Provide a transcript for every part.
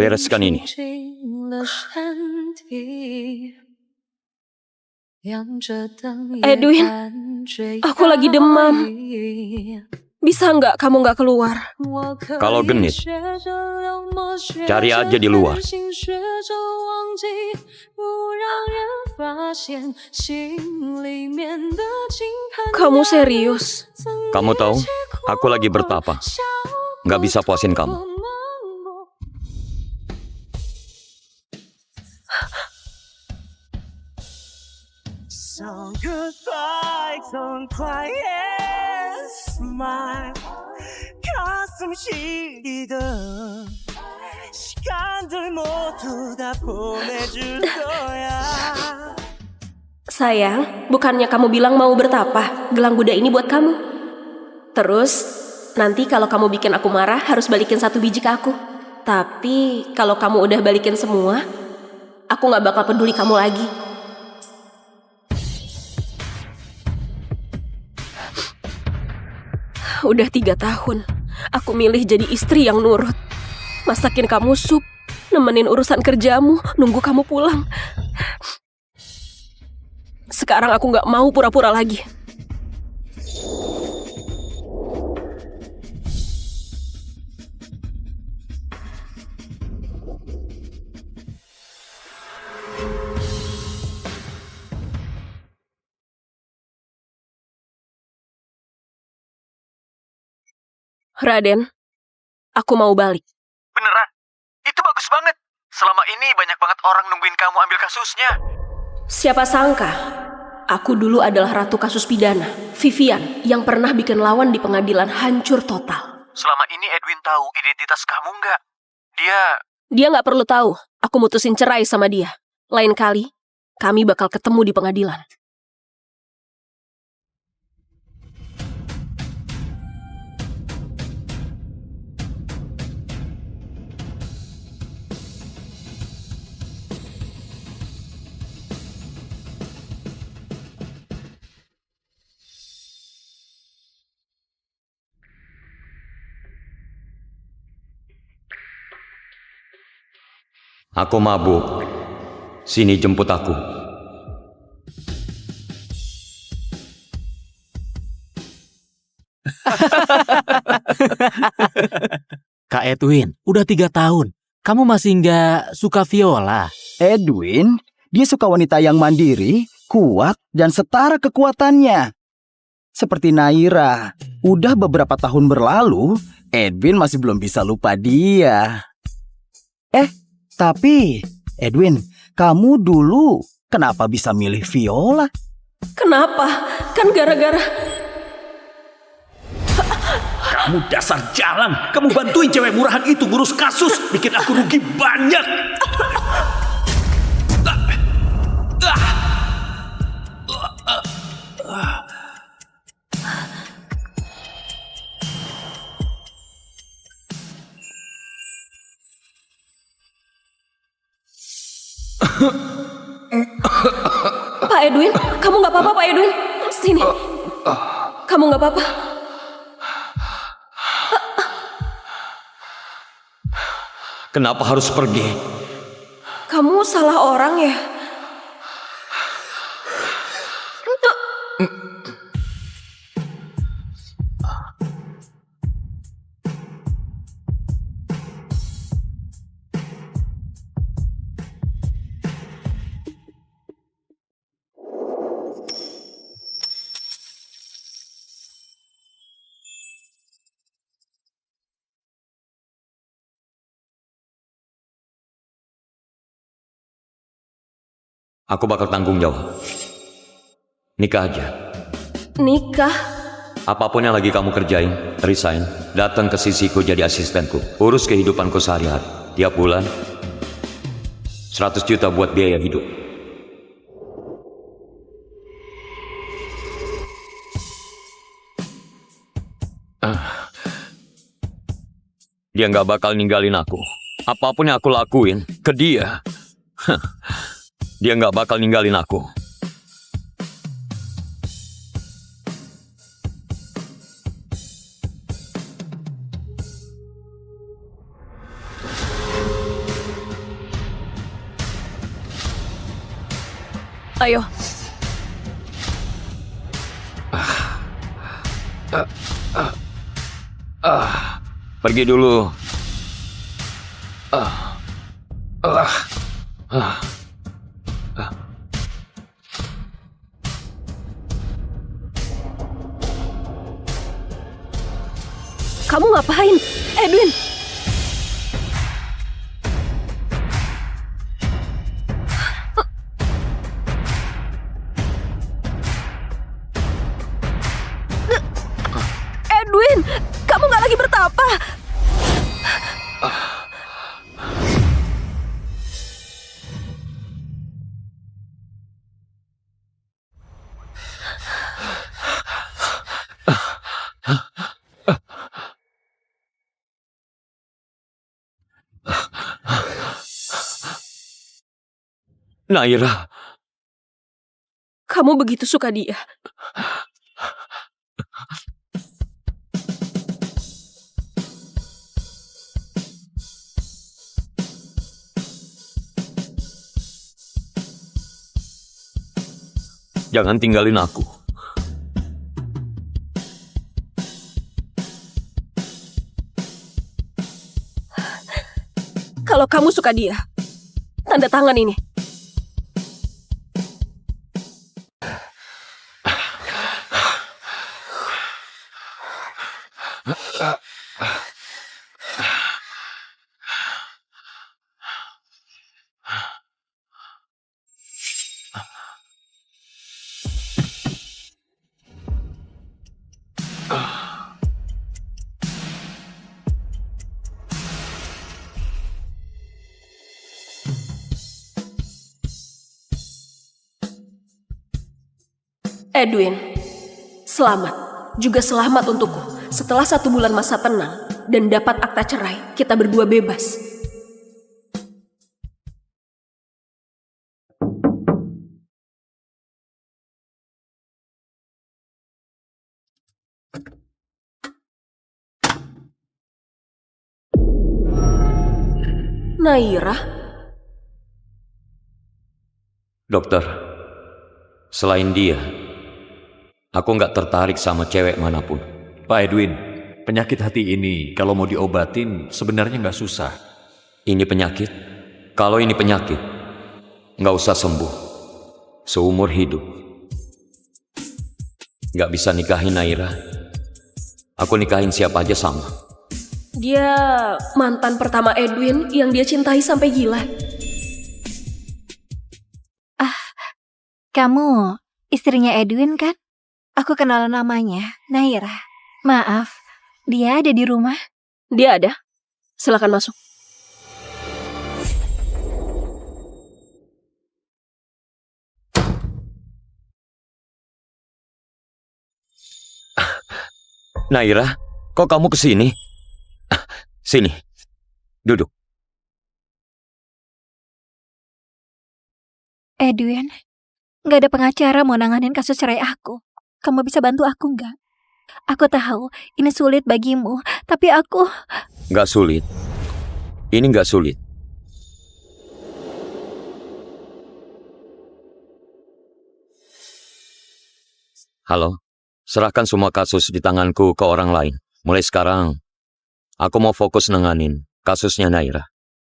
bereskan ini. Edwin, aku lagi demam. Bisa nggak kamu nggak keluar? Kalau genit, cari aja di luar. Kamu serius? Kamu tahu, aku lagi bertapa. Nggak bisa puasin kamu. 가슴 시리던 시간들 모두 다 보내줄 거야. Sayang, bukannya kamu bilang mau bertapa? Gelang Buddha ini buat kamu. Terus, nanti kalau kamu bikin aku marah, harus balikin 1 biji ke aku. Tapi, kalau kamu udah balikin semua, aku gak bakal peduli kamu lagi. Udah 3 tahun, aku milih jadi istri yang nurut. Masakin kamu sup, nemenin urusan kerjamu, nunggu kamu pulang. Sekarang aku gak mau pura-pura lagi. Raden, aku mau balik. Beneran? Itu bagus banget. Selama ini banyak banget orang nungguin kamu ambil kasusnya. Siapa sangka, aku dulu adalah ratu kasus pidana, Vivian, yang pernah bikin lawan di pengadilan hancur total. Selama ini Edwin tahu identitas kamu nggak? Dia nggak perlu tahu, aku mutusin cerai sama dia. Lain kali, kami bakal ketemu di pengadilan. Aku mabuk. Sini jemput aku. Kak Edwin, udah 3 tahun. Kamu masih nggak suka Viola? Edwin, dia suka wanita yang mandiri, kuat, dan setara kekuatannya. Seperti Naira, udah beberapa tahun berlalu, Edwin masih belum bisa lupa dia. Tapi, Edwin, kamu dulu kenapa bisa milih Viola? Kenapa? Kan gara-gara... Kamu dasar jalan. Kamu bantuin cewek murahan itu ngurus kasus. Bikin aku rugi banyak. Pak Edwin, kamu nggak apa-apa Pak Edwin? Sini. Kamu nggak apa-apa? Kenapa harus pergi? Kamu salah orang ya? Aku bakal tanggung jawab. Nikah aja. Nikah? Apapun yang lagi kamu kerjain, resign, datang ke sisiku jadi asistenku. Urus kehidupanku sehari-hari. Tiap bulan, 100 juta buat biaya hidup. Dia nggak bakal ninggalin aku. Apapun yang aku lakuin ke dia, dia nggak bakal ninggalin aku. Ayo. Pergi dulu. Kamu ngapain? Edwin! Edwin! Kamu nggak lagi bertapa! Naira, Kamu begitu suka dia. jangan tinggalin aku. Kalau kamu suka dia, tanda tangan ini. Edwin, selamat. Juga selamat untukku. Setelah 1 bulan masa tenang dan dapat akta cerai, kita berdua bebas. Naira? Dokter, selain dia, aku nggak tertarik sama cewek manapun. Pak Edwin, penyakit hati ini kalau mau diobatin sebenarnya nggak susah. Ini penyakit? Kalau ini penyakit, nggak usah sembuh. Seumur hidup. Nggak bisa nikahin Naira. Aku nikahin siapa aja sama. Dia mantan pertama Edwin yang dia cintai sampai gila. Kamu istrinya Edwin kan? Aku kenal namanya, Naira. Maaf, dia ada di rumah? Dia ada. Silakan masuk. Naira, kok kamu kesini? Sini, duduk. Edwin, nggak ada pengacara mau nanganin kasus cerai aku. Kamu bisa bantu aku nggak? Aku tahu ini sulit bagimu, tapi aku... Nggak sulit. Ini nggak sulit. Halo, serahkan semua kasus di tanganku ke orang lain. Mulai sekarang, aku mau fokus nanganin kasusnya Naira.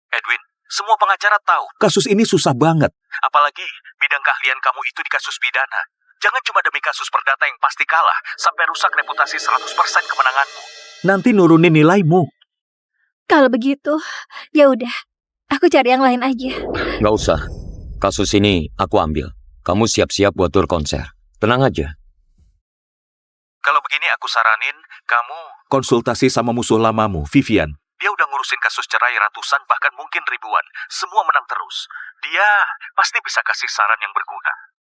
Edwin, semua pengacara tahu. Kasus ini susah banget. Apalagi bidang keahlian kamu itu di kasus pidana. Jangan cuma demi kasus perdata yang pasti kalah, sampai rusak reputasi 100% kemenanganmu. Nanti nurunin nilaimu. Kalau begitu, ya udah. Aku cari yang lain aja. Nggak usah. Kasus ini aku ambil. Kamu siap-siap buat tur konser. Tenang aja. Kalau begini aku saranin, kamu... Konsultasi sama musuh lamamu, Vivian. Dia udah ngurusin kasus cerai ratusan, bahkan mungkin ribuan. Semua menang terus. Dia pasti bisa kasih saran yang berguna.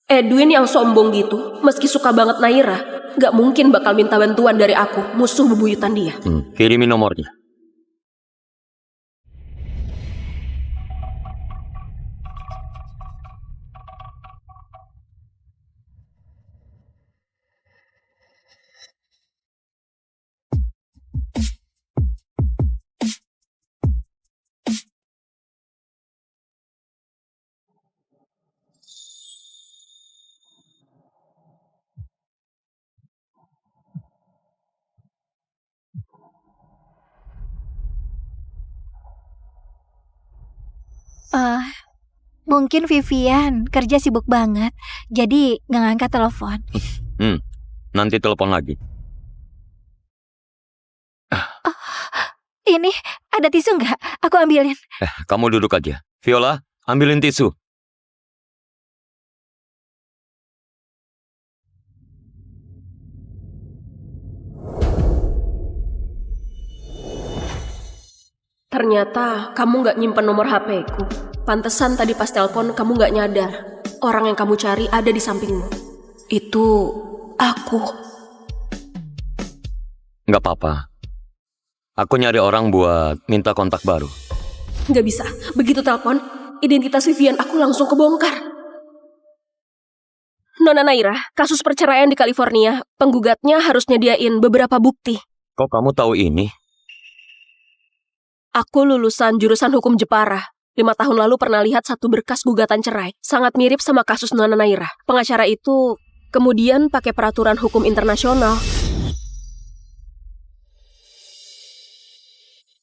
Edwin yang sombong gitu, meski suka banget Naira, gak mungkin bakal minta bantuan dari aku, musuh bebuyutan dia. Kirimin nomornya. Mungkin Vivian kerja sibuk banget, jadi nggak ngangkat telepon. Nanti telepon lagi. Ini ada tisu nggak? Aku ambilin. Kamu duduk aja. Viola, ambilin tisu. Ternyata kamu nggak nyimpen nomor HP-ku. Pantesan tadi pas telepon kamu nggak nyadar. Orang yang kamu cari ada di sampingmu. Itu aku. Nggak apa-apa. Aku nyari orang buat minta kontak baru. Nggak bisa. Begitu telepon, identitas Vivian aku langsung kebongkar. Nona Naira, kasus perceraian di California, penggugatnya harus nyediain beberapa bukti. Kok kamu tahu ini? Aku lulusan jurusan hukum Jepara. 5 tahun lalu pernah lihat satu berkas gugatan cerai. Sangat mirip sama kasus Nona Naira. Pengacara itu kemudian pakai peraturan hukum internasional.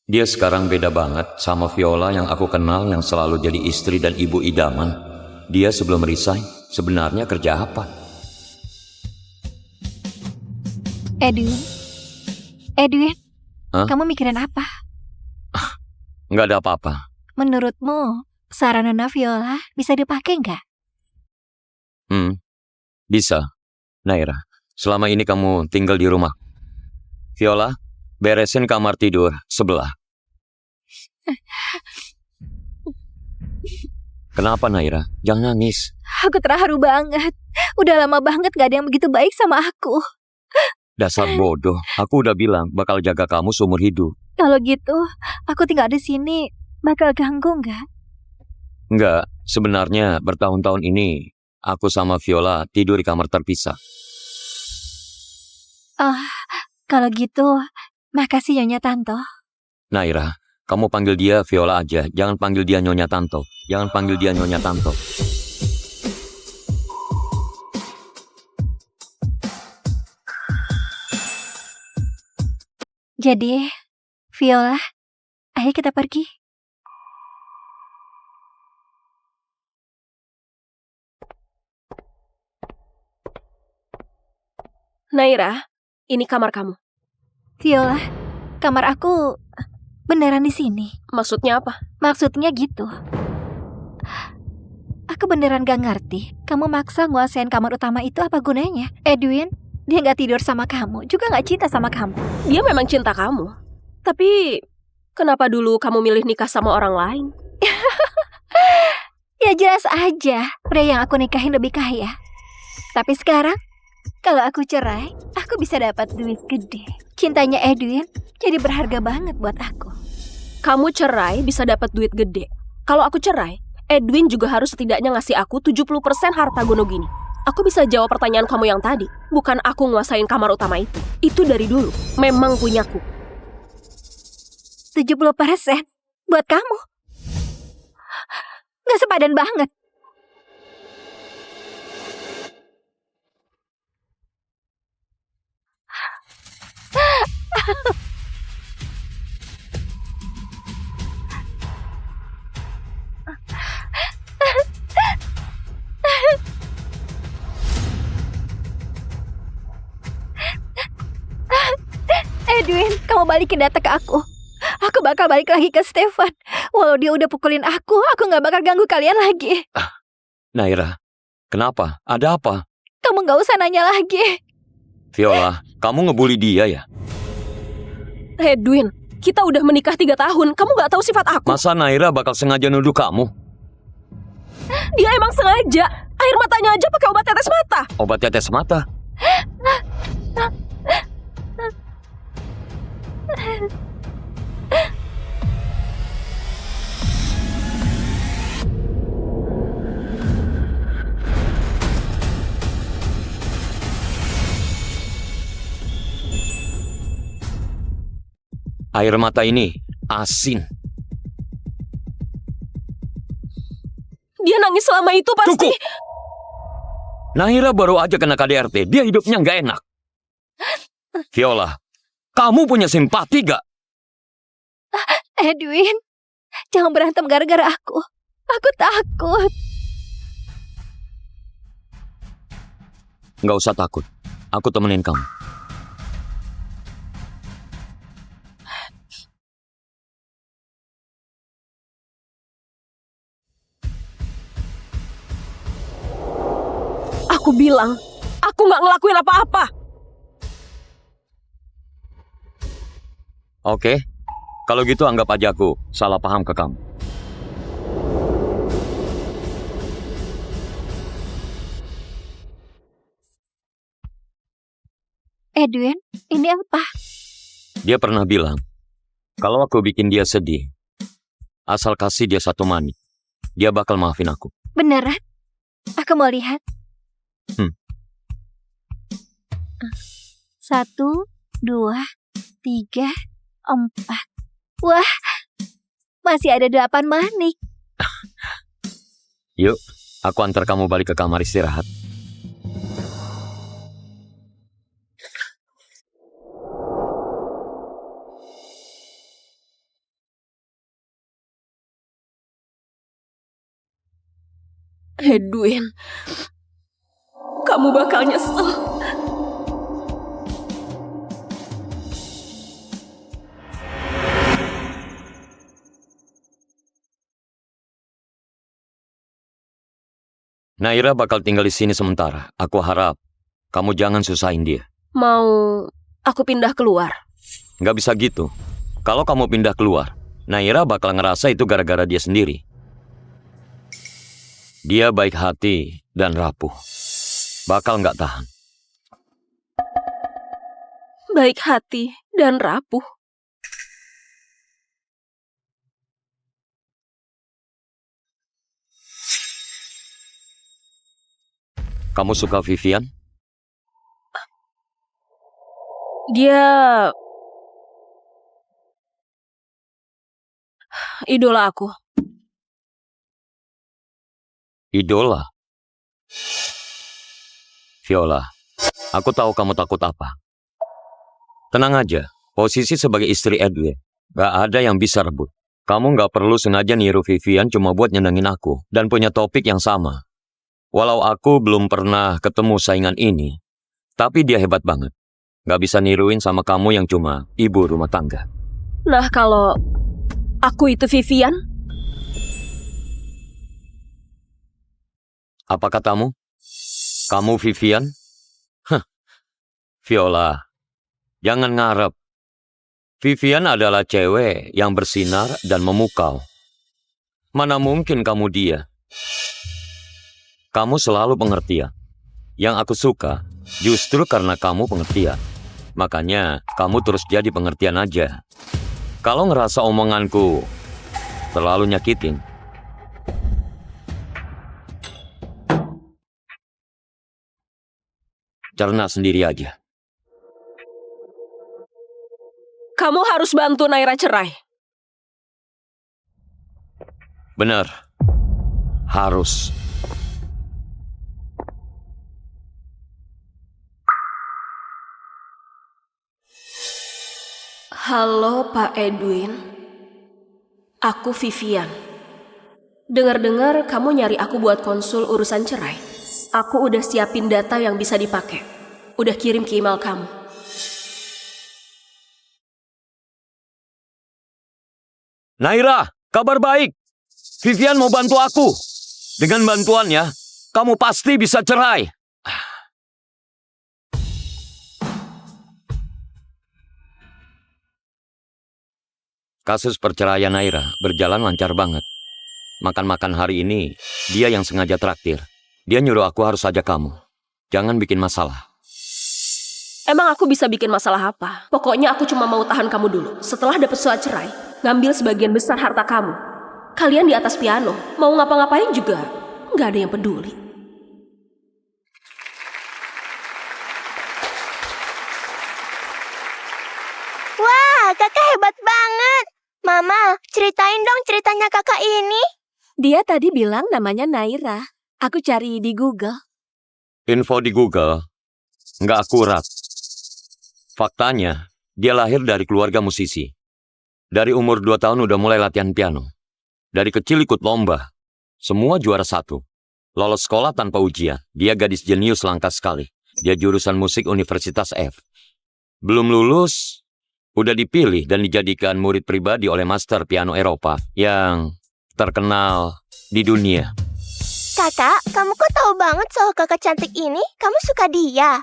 Dia sekarang beda banget sama Viola yang aku kenal yang selalu jadi istri dan ibu idaman. Dia sebelum resign sebenarnya kerja apa? Edwin, Hah? kamu mikirin apa? Nggak ada apa-apa. Menurutmu, saran Nona Viola bisa dipakai nggak? Bisa. Naira, selama ini kamu tinggal di rumah. Viola, beresin kamar tidur sebelah. Kenapa Naira? Jangan nangis. Aku terharu banget. Udah lama banget gak ada yang begitu baik sama aku. Dasar bodoh. Aku udah bilang bakal jaga kamu seumur hidup. Kalau gitu, aku tinggal di sini bakal ganggu nggak? Enggak, sebenarnya bertahun-tahun ini aku sama Viola tidur di kamar terpisah. Kalau gitu, makasih Nyonya Tanto. Naira, kamu panggil dia Viola aja. Jangan panggil dia Nyonya Tanto. Jangan panggil dia Nyonya Tanto. Jadi, Viola, ayo kita pergi. Naira, ini kamar kamu. Viola, kamar aku beneran di sini. Maksudnya apa? Maksudnya gitu. Aku beneran gak ngerti. Kamu maksa nguasain kamar utama itu apa gunanya? Edwin, dia gak tidur sama kamu, juga gak cinta sama kamu. Dia memang cinta kamu. Tapi, kenapa dulu kamu milih nikah sama orang lain? Ya jelas aja, pria yang aku nikahin lebih kaya. Tapi sekarang, kalau aku cerai, aku bisa dapat duit gede. Cintanya Edwin jadi berharga banget buat aku. Kamu cerai bisa dapat duit gede. Kalau aku cerai, Edwin juga harus setidaknya ngasih aku 70% harta gono gini. Aku bisa jawab pertanyaan kamu yang tadi. Bukan aku nguasain kamar utama itu. Itu dari dulu. Memang punyaku. 70% buat kamu. Gak sepadan banget. Edwin, kamu balikin data ke aku. Aku bakal balik lagi ke Stefan. Walau dia udah pukulin aku gak bakal ganggu kalian lagi. Naira, kenapa? Ada apa? Kamu gak usah nanya lagi. Viola, kamu ngebully dia ya? Edwin, kita udah menikah 3 tahun. Kamu gak tahu sifat aku. Masa Naira bakal sengaja nuduh kamu? Dia emang sengaja. Air matanya aja pakai obat tetes mata. Obat tetes mata? Air mata ini asin. Dia nangis selama itu pasti. Cukup! Naira baru aja kena KDRT. Dia hidupnya nggak enak. Viola, kamu punya simpati gak? Edwin, jangan berantem gara-gara aku. Aku takut. Nggak usah takut. Aku temenin kamu. Aku bilang, aku nggak ngelakuin apa-apa. Oke? Kalau gitu anggap aja aku salah paham ke kamu. Edwin, ini apa? Dia pernah bilang, kalau aku bikin dia sedih, asal kasih dia satu money, dia bakal maafin aku. Beneran? Aku mau lihat. 1, 2, 3, 4. Wah, masih ada 8 manik. Yuk, aku antar kamu balik ke kamar istirahat. Edwin, kamu bakal nyesel. Naira bakal tinggal di sini sementara. Aku harap kamu jangan susahin dia. Mau aku pindah keluar? Nggak bisa gitu. Kalau kamu pindah keluar, Naira bakal ngerasa itu gara-gara dia sendiri. Dia baik hati dan rapuh. Bakal nggak tahan. Baik hati dan rapuh. Kamu suka Vivian? Dia idola aku. Idola? Viola, aku tahu kamu takut apa. Tenang aja, posisi sebagai istri Edwin, gak ada yang bisa rebut. Kamu gak perlu sengaja niru Vivian cuma buat nyenengin aku dan punya topik yang sama. Walau aku belum pernah ketemu saingan ini, tapi dia hebat banget. Gak bisa niruin sama kamu yang cuma ibu rumah tangga. Nah, kalau aku itu Vivian, apa katamu? Kamu Vivian? Hah, Viola, jangan ngarep. Vivian adalah cewek yang bersinar dan memukau. Mana mungkin kamu dia? Kamu selalu pengertian. Yang aku suka, justru karena kamu pengertian. Makanya, kamu terus jadi pengertian aja. Kalau ngerasa omonganku terlalu nyakitin, cerna sendiri aja. kamu harus bantu Naira cerai. Benar. Harus. Halo Pak Edwin, aku Vivian. Dengar-dengar kamu nyari aku buat konsul urusan cerai. Aku udah siapin data yang bisa dipakai. Udah kirim ke email kamu. Naira, kabar baik. Vivian mau bantu aku. Dengan bantuannya, kamu pasti bisa cerai. Kasus perceraian Naira berjalan lancar banget. Makan-makan hari ini, dia yang sengaja traktir. Dia nyuruh aku harus ajak kamu. Jangan bikin masalah. Emang aku bisa bikin masalah apa? Pokoknya aku cuma mau tahan kamu dulu. Setelah dapet surat cerai, ngambil sebagian besar harta kamu. Kalian di atas piano, mau ngapa-ngapain juga nggak ada yang peduli. Wah, kakak hebat banget. Mama, ceritain dong ceritanya kakak ini. Dia tadi bilang namanya Naira. Aku cari di Google. Info di Google nggak akurat. Faktanya, dia lahir dari keluarga musisi. Dari umur 2 tahun udah mulai latihan piano. Dari kecil ikut lomba. Semua juara 1. Lolos sekolah tanpa ujian. Dia gadis jenius langka sekali. Dia jurusan musik Universitas F. Belum lulus, udah dipilih dan dijadikan murid pribadi oleh master piano Eropa yang terkenal di dunia. Kakak, kamu kok tahu banget soal kakak cantik ini? Kamu suka dia?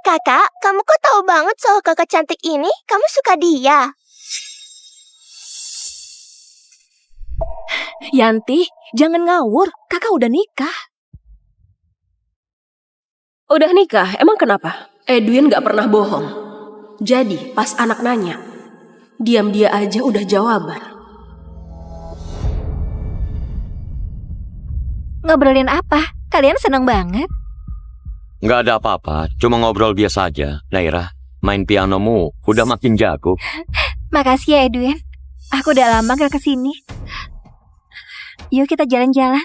Kakak, kamu kok tahu banget soal kakak cantik ini? Kamu suka dia? Yanti, jangan ngawur. Kakak udah nikah. Udah nikah? Emang kenapa? Edwin gak pernah bohong. Jadi, pas anak nanya, diam dia aja udah jawaban. Ngobrolin apa? Kalian seneng banget. Nggak ada apa-apa, cuma ngobrol biasa aja. Naira, main pianomu udah makin jago. Makasih ya Edwin. Aku udah lama gak kesini. Yuk kita jalan-jalan.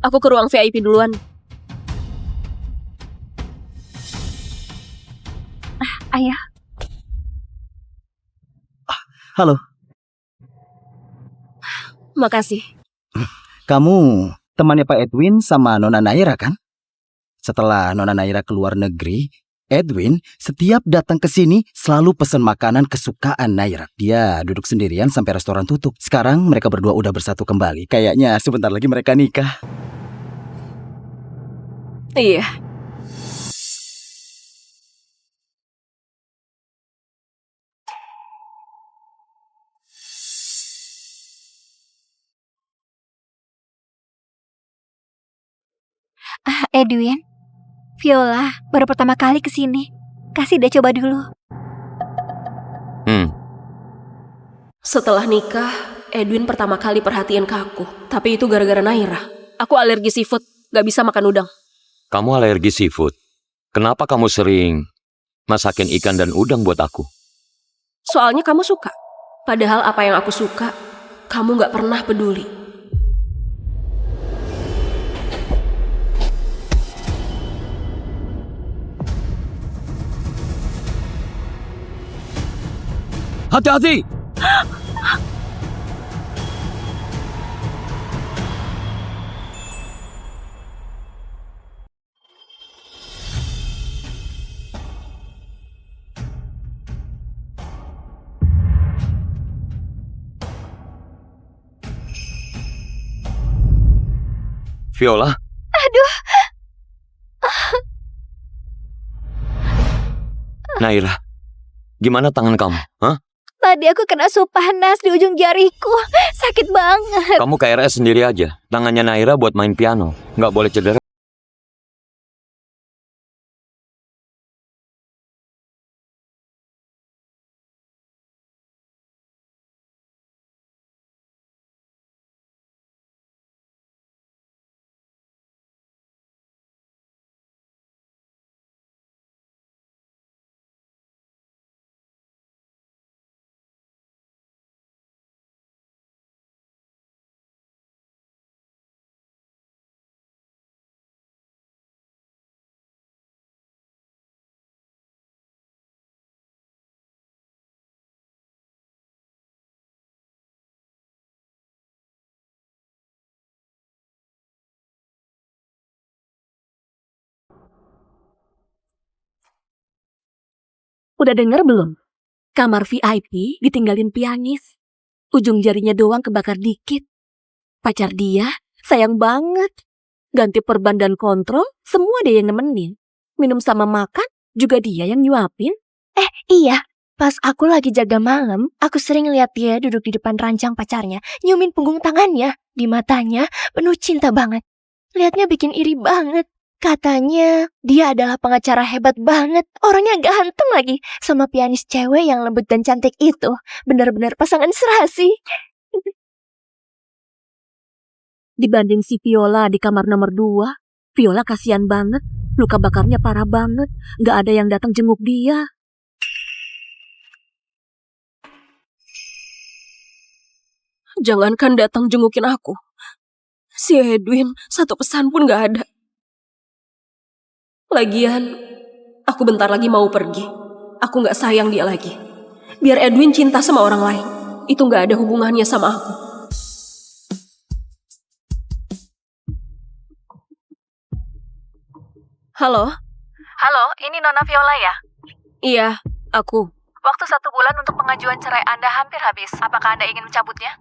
Aku ke ruang VIP duluan. Ayo. Halo, Makasih. kamu temannya Pak Edwin sama Nona Naira kan? Setelah Nona Naira keluar negeri, Edwin setiap datang ke sini selalu pesan makanan kesukaan Naira. Dia duduk sendirian sampai restoran tutup. Sekarang mereka berdua udah bersatu kembali. Kayaknya sebentar lagi mereka nikah. Iya. Edwin, Viola baru pertama kali kesini. Kasih dia coba dulu. Setelah nikah, Edwin pertama kali perhatian ke aku. Tapi itu gara-gara Naira. Aku alergi seafood, gak bisa makan udang. Kamu alergi seafood. Kenapa kamu sering masakin ikan dan udang buat aku? Soalnya kamu suka. Padahal apa yang aku suka, kamu gak pernah peduli. Hati-hati! Viola? Aduh. Naira, gimana tangan kamu? Hah? Tadi aku kena sup panas di ujung jariku. Sakit banget. Kamu ke RS sendiri aja. Tangannya Naira buat main piano. Nggak boleh cedera. Udah denger belum? Kamar VIP ditinggalin pianis. Ujung jarinya doang kebakar dikit. Pacar dia sayang banget. Ganti perban dan kontrol, semua dia yang nemenin. Minum sama makan, juga dia yang nyuapin. Iya. Pas aku lagi jaga malam, aku sering lihat dia duduk di depan ranjang pacarnya, nyiumin punggung tangannya. Di matanya penuh cinta banget. Lihatnya bikin iri banget. Katanya dia adalah pengacara hebat banget. Orangnya ganteng lagi. Sama pianis cewek yang lembut dan cantik itu. Benar-benar pasangan serasi. Dibanding si Viola di kamar nomor 2, Viola kasihan banget. Luka bakarnya parah banget. Gak ada yang datang jenguk dia. Jangankan datang jengukin aku. Si Edwin satu pesan pun gak ada. Lagian, aku bentar lagi mau pergi. aku nggak sayang dia lagi. Biar Edwin cinta sama orang lain. Itu nggak ada hubungannya sama aku. Halo? Halo, ini Nona Viola ya? Iya, aku. Waktu 1 bulan untuk pengajuan cerai Anda hampir habis. Apakah Anda ingin mencabutnya?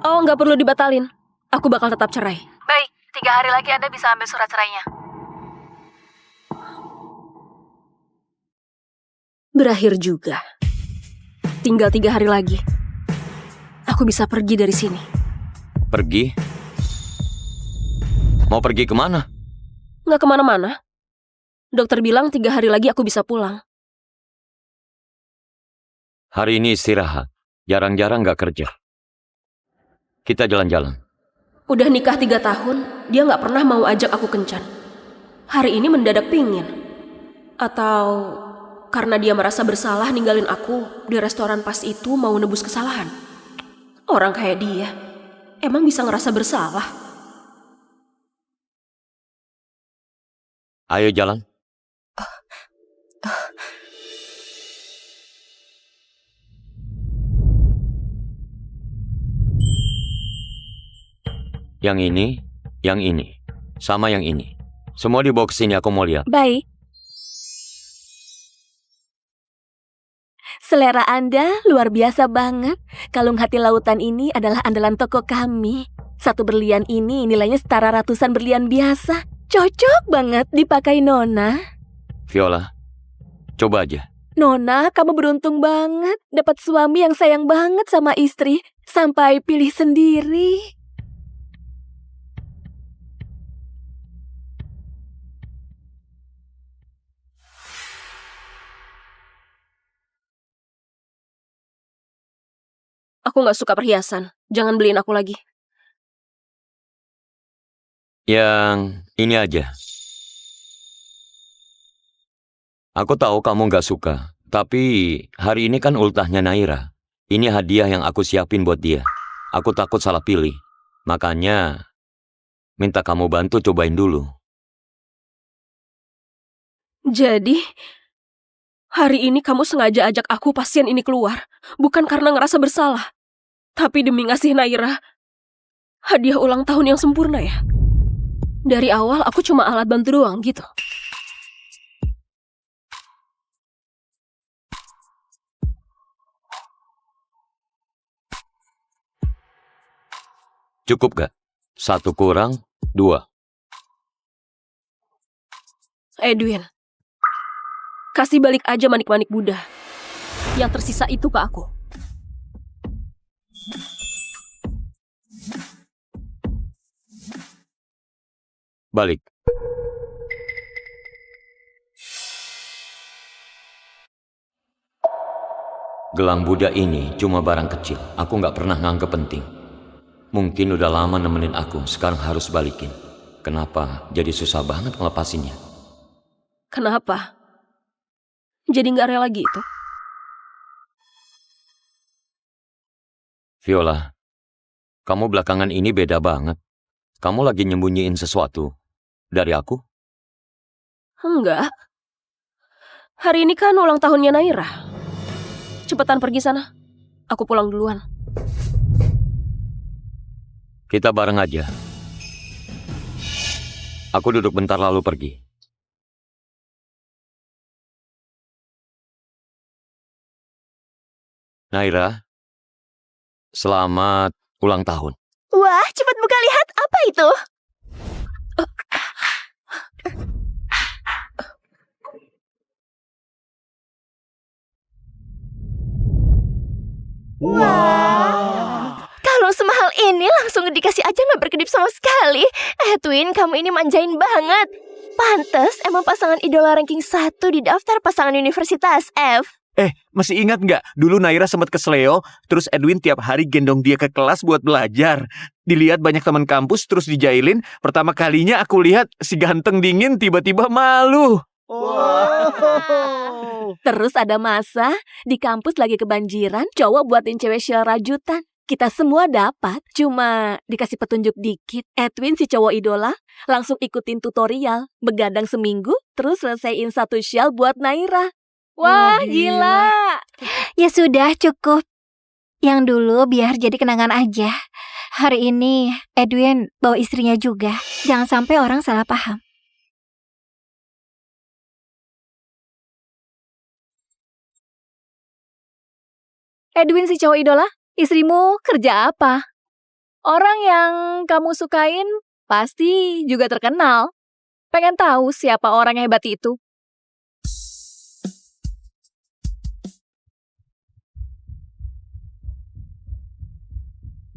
Oh, nggak perlu dibatalin. Aku bakal tetap cerai. Baik, 3 hari lagi Anda bisa ambil surat cerainya. Berakhir juga. Tinggal 3 hari lagi. Aku bisa pergi dari sini. Pergi? Mau pergi kemana? Nggak kemana-mana. Dokter bilang 3 hari lagi aku bisa pulang. Hari ini istirahat. Jarang-jarang nggak kerja. Kita jalan-jalan. Udah nikah 3 tahun, dia nggak pernah mau ajak aku kencan. Hari ini mendadak pingin. Atau karena dia merasa bersalah ninggalin aku di restoran pas itu mau nebus kesalahan. Orang kayak dia, emang bisa ngerasa bersalah? Ayo jalan. Yang ini, sama yang ini. Semua dibawa ke sini, aku mau lihat. Baik. Selera Anda luar biasa banget. Kalung hati lautan ini adalah andalan toko kami. 1 berlian ini nilainya setara ratusan berlian biasa. Cocok banget dipakai Nona. Viola, coba aja. Nona, kamu beruntung banget dapat suami yang sayang banget sama istri. Sampai pilih sendiri. Aku nggak suka perhiasan. Jangan beliin aku lagi. Yang ini aja. Aku tahu kamu nggak suka, tapi hari ini kan ultahnya Naira. Ini hadiah yang aku siapin buat dia. Aku takut salah pilih. Makanya minta kamu bantu cobain dulu. Jadi, hari ini kamu sengaja ajak aku pasien ini keluar. Bukan karena ngerasa bersalah. Tapi demi ngasih Naira hadiah ulang tahun yang sempurna ya. Dari awal aku cuma alat bantu doang gitu. Cukup gak? 1 kurang 2. Edwin, kasih balik aja manik-manik Buddha. Yang tersisa itu ke aku. Balik. Gelang Buddha ini cuma barang kecil. Aku nggak pernah nganggep penting. Mungkin udah lama nemenin aku, sekarang harus balikin. Kenapa jadi susah banget ngelepasinnya? Kenapa? Jadi nggak rela gitu? Viola, kamu belakangan ini beda banget. Kamu lagi nyembunyiin sesuatu dari aku? Enggak. Hari ini kan ulang tahunnya Naira. Cepetan pergi sana. Aku pulang duluan. Kita bareng aja. Aku duduk bentar lalu pergi. Naira, selamat ulang tahun. Wah, cepat buka lihat. Apa itu? Wow. Kalau semahal ini langsung dikasih aja nggak berkedip sama sekali. Edwin, kamu ini manjain banget. Pantes emang pasangan idola ranking 1 di daftar pasangan Universitas F. Masih ingat nggak? Dulu Naira sempat ke Sleo, terus Edwin tiap hari gendong dia ke kelas buat belajar. Dilihat banyak teman kampus, terus dijailin. Pertama kalinya aku lihat si ganteng dingin tiba-tiba malu. Terus ada masa di kampus lagi kebanjiran, cowok buatin cewek shell rajutan. Kita semua dapat, cuma dikasih petunjuk dikit. Edwin si cowok idola langsung ikutin tutorial, begadang seminggu, terus selesaiin 1 shell buat Naira. Wah, gila. Ya sudah, cukup. Yang dulu biar jadi kenangan aja. Hari ini Edwin bawa istrinya juga. Jangan sampai orang salah paham. Edwin si cowok idola, istrimu kerja apa? Orang yang kamu sukain pasti juga terkenal. Pengen tahu siapa orang yang hebat itu?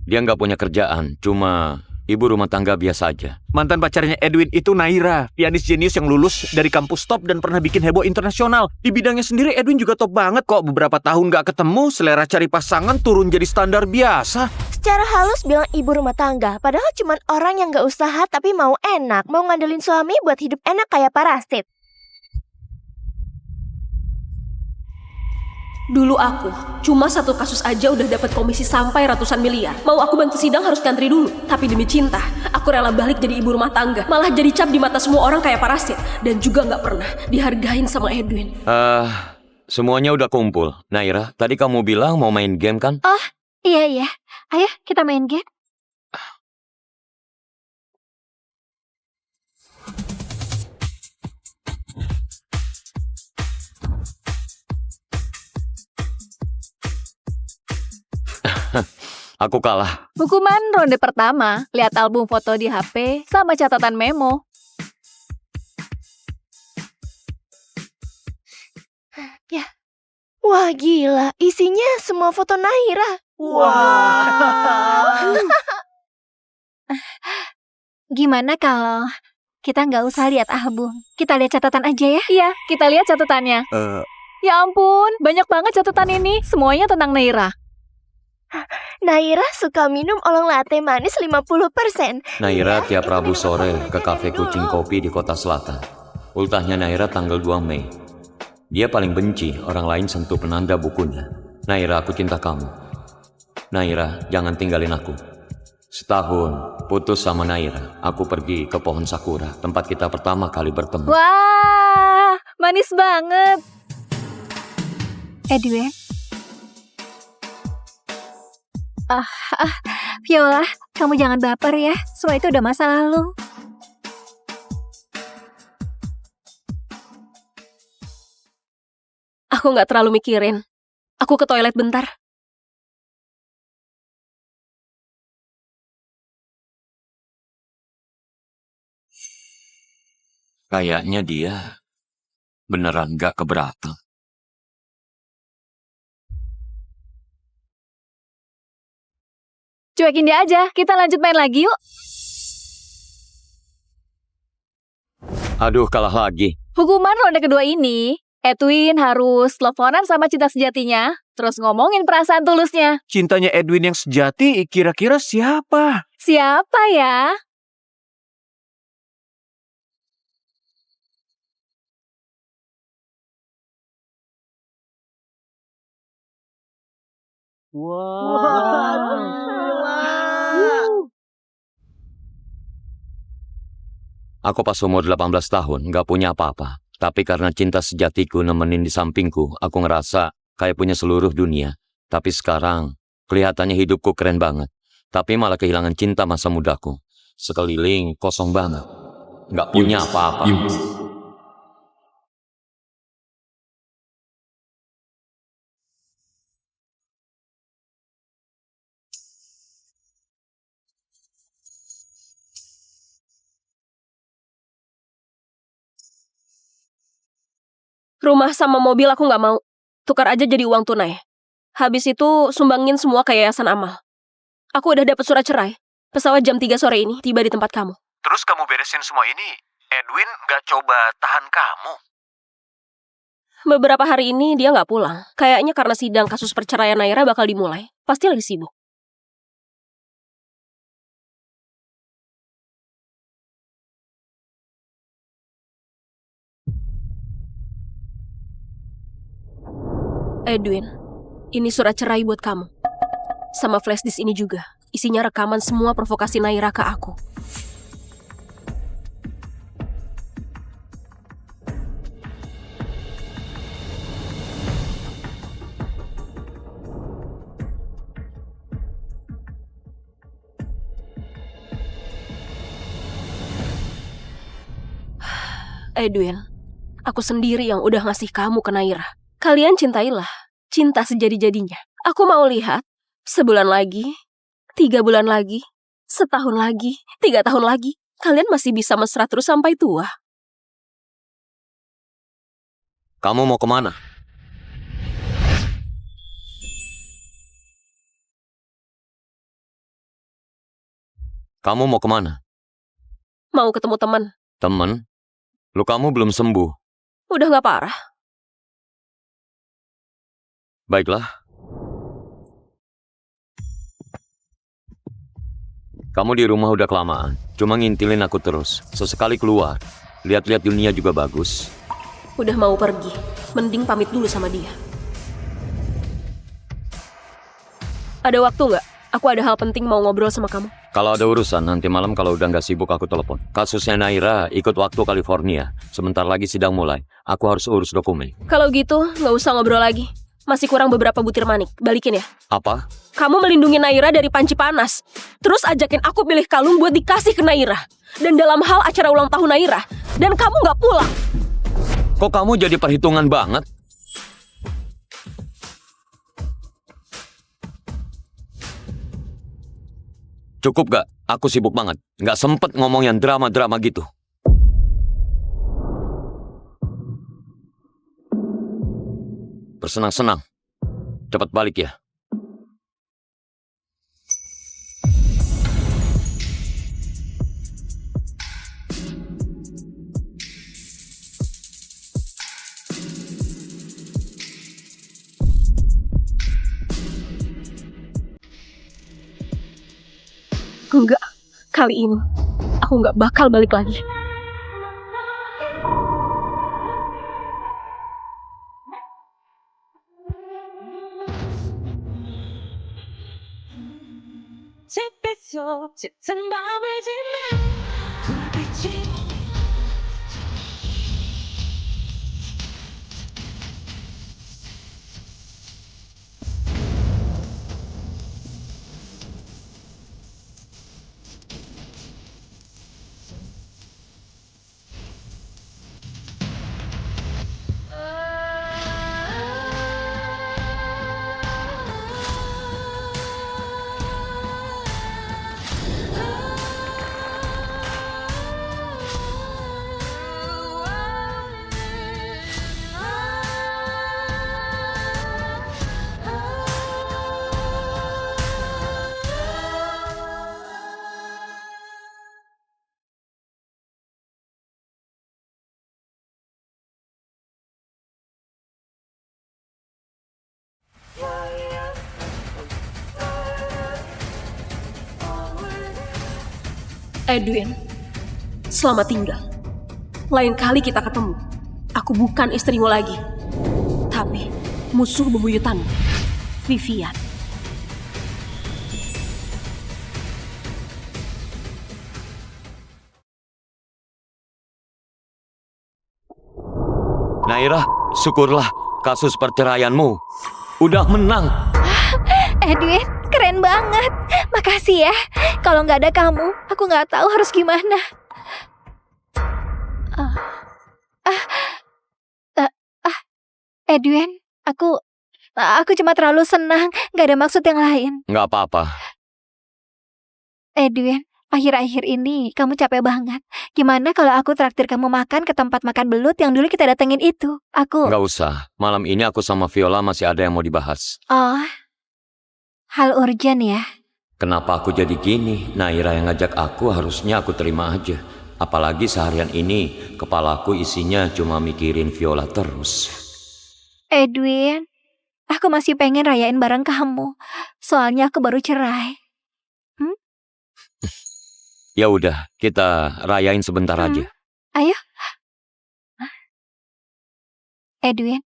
Dia nggak punya kerjaan, cuma ibu rumah tangga biasa aja. Mantan pacarnya Edwin itu Naira, pianis jenius yang lulus dari kampus top dan pernah bikin heboh internasional. Di bidangnya sendiri Edwin juga top banget kok. Beberapa tahun nggak ketemu, selera cari pasangan turun jadi standar biasa. Secara halus bilang ibu rumah tangga, padahal cuman orang yang gak usaha tapi mau enak, mau ngandelin suami buat hidup enak kayak parasit. Dulu aku, cuma satu kasus aja udah dapat komisi sampai ratusan miliar. Mau aku bantu sidang harus ngantri dulu. Tapi demi cinta, aku rela balik jadi ibu rumah tangga. Malah jadi cap di mata semua orang kayak parasit. Dan juga gak pernah dihargain sama Edwin. Semuanya udah kumpul. Naira, tadi kamu bilang mau main game kan? Oh, iya. Ayo, kita main game. Aku kalah. Hukuman ronde pertama, lihat album foto di HP sama catatan memo. Wah gila, isinya semua foto Naira. Gimana kalau kita nggak usah lihat album? Kita lihat catatan aja ya? Iya, kita lihat catatannya. Ya ampun, banyak banget catatan ini. Semuanya tentang Naira. Naira suka minum olong latte manis 50%. Naira tiap Rabu sore ke kafe Kucing Kopi di Kota Selatan. Ultahnya Naira tanggal 2 Mei. Dia paling benci orang lain sentuh penanda bukunya. Naira, aku cinta kamu. Naira, jangan tinggalin aku. Setahun putus sama Naira, aku pergi ke pohon sakura, tempat kita pertama kali bertemu. Wah, manis banget. Edwin? Viola, kamu jangan baper ya. Semua itu udah masa lalu. Aku gak terlalu mikirin. Aku ke toilet bentar. Kayaknya dia beneran gak keberatan. Cuekin dia aja, kita lanjut main lagi yuk. Aduh, kalah lagi. Hukuman ronde kedua ini, Edwin harus teleponan sama cinta sejatinya, terus ngomongin perasaan tulusnya. Cintanya Edwin yang sejati kira-kira siapa? Siapa ya? Aku pas umur 18 tahun gak punya apa-apa. Tapi karena cinta sejatiku nemenin di sampingku, aku ngerasa kayak punya seluruh dunia. Tapi sekarang kelihatannya hidupku keren banget. Tapi malah kehilangan cinta masa mudaku. Sekeliling kosong banget. Gak punya apa-apa. Rumah sama mobil aku gak mau. Tukar aja jadi uang tunai. Habis itu sumbangin semua ke yayasan amal. Aku udah dapet surat cerai. Pesawat jam 3 sore ini tiba di tempat kamu. Terus kamu beresin semua ini, Edwin gak coba tahan kamu? Beberapa hari ini dia gak pulang. Kayaknya karena sidang kasus perceraian Naira bakal dimulai. Pasti lagi sibuk. Edwin, ini surat cerai buat kamu. Sama flash disk ini juga. Isinya rekaman semua provokasi Naira ke aku. Edwin, aku sendiri yang udah ngasih kamu ke Naira. Kalian cintailah. Cinta sejadi-jadinya. Aku mau lihat 1 bulan lagi, 3 bulan lagi, 1 tahun lagi, 3 tahun lagi. Kalian masih bisa mesra terus sampai tua. Kamu mau kemana? Kamu mau kemana? Mau ketemu teman. Temen? Lukamu belum sembuh. Udah gak parah. Baiklah. Kamu di rumah udah kelamaan. Cuma ngintilin aku terus. Sesekali keluar. Lihat-lihat dunia juga bagus. Udah mau pergi. Mending pamit dulu sama dia. Ada waktu nggak? Aku ada hal penting mau ngobrol sama kamu. Kalau ada urusan, nanti malam kalau udah nggak sibuk aku telepon. Kasusnya Naira ikut waktu California. Sebentar lagi sidang mulai. Aku harus urus dokumen. Kalau gitu, nggak usah ngobrol lagi. Masih kurang beberapa butir manik. Balikin ya. Apa? Kamu melindungi Naira dari panci panas. Terus ajakin aku pilih kalung buat dikasih ke Naira. Dan dalam hal acara ulang tahun Naira. Dan kamu nggak pulang. Kok kamu jadi perhitungan banget? Cukup gak? Aku sibuk banget. Gak sempet ngomong yang drama-drama gitu. Bersenang-senang. Cepat balik ya. Enggak. Kali ini, aku nggak bakal balik lagi. 잿빛속 짙은 밤을 지나 불빛이 Edwin, selamat tinggal. Lain kali kita ketemu. Aku bukan istrimu lagi. Tapi musuh bebuyutanmu, Vivian. Naira, syukurlah kasus perceraianmu udah menang. Edwin, keren banget. Makasih ya. Kalau nggak ada kamu, aku nggak tahu harus gimana. Edwin, aku cuma terlalu senang. Nggak ada maksud yang lain. Nggak apa-apa. Edwin, akhir-akhir ini kamu capek banget. Gimana kalau aku traktir kamu makan ke tempat makan belut yang dulu kita datengin itu? Nggak usah. Malam ini aku sama Viola masih ada yang mau dibahas. Oh, hal urgent ya? Kenapa aku jadi gini? Naira yang ngajak aku, harusnya aku terima aja. Apalagi seharian ini, kepalaku isinya cuma mikirin Viola terus. Edwin, aku masih pengen rayain bareng kamu. Soalnya aku baru cerai. Ya udah, kita rayain sebentar aja. Ayo. Edwin.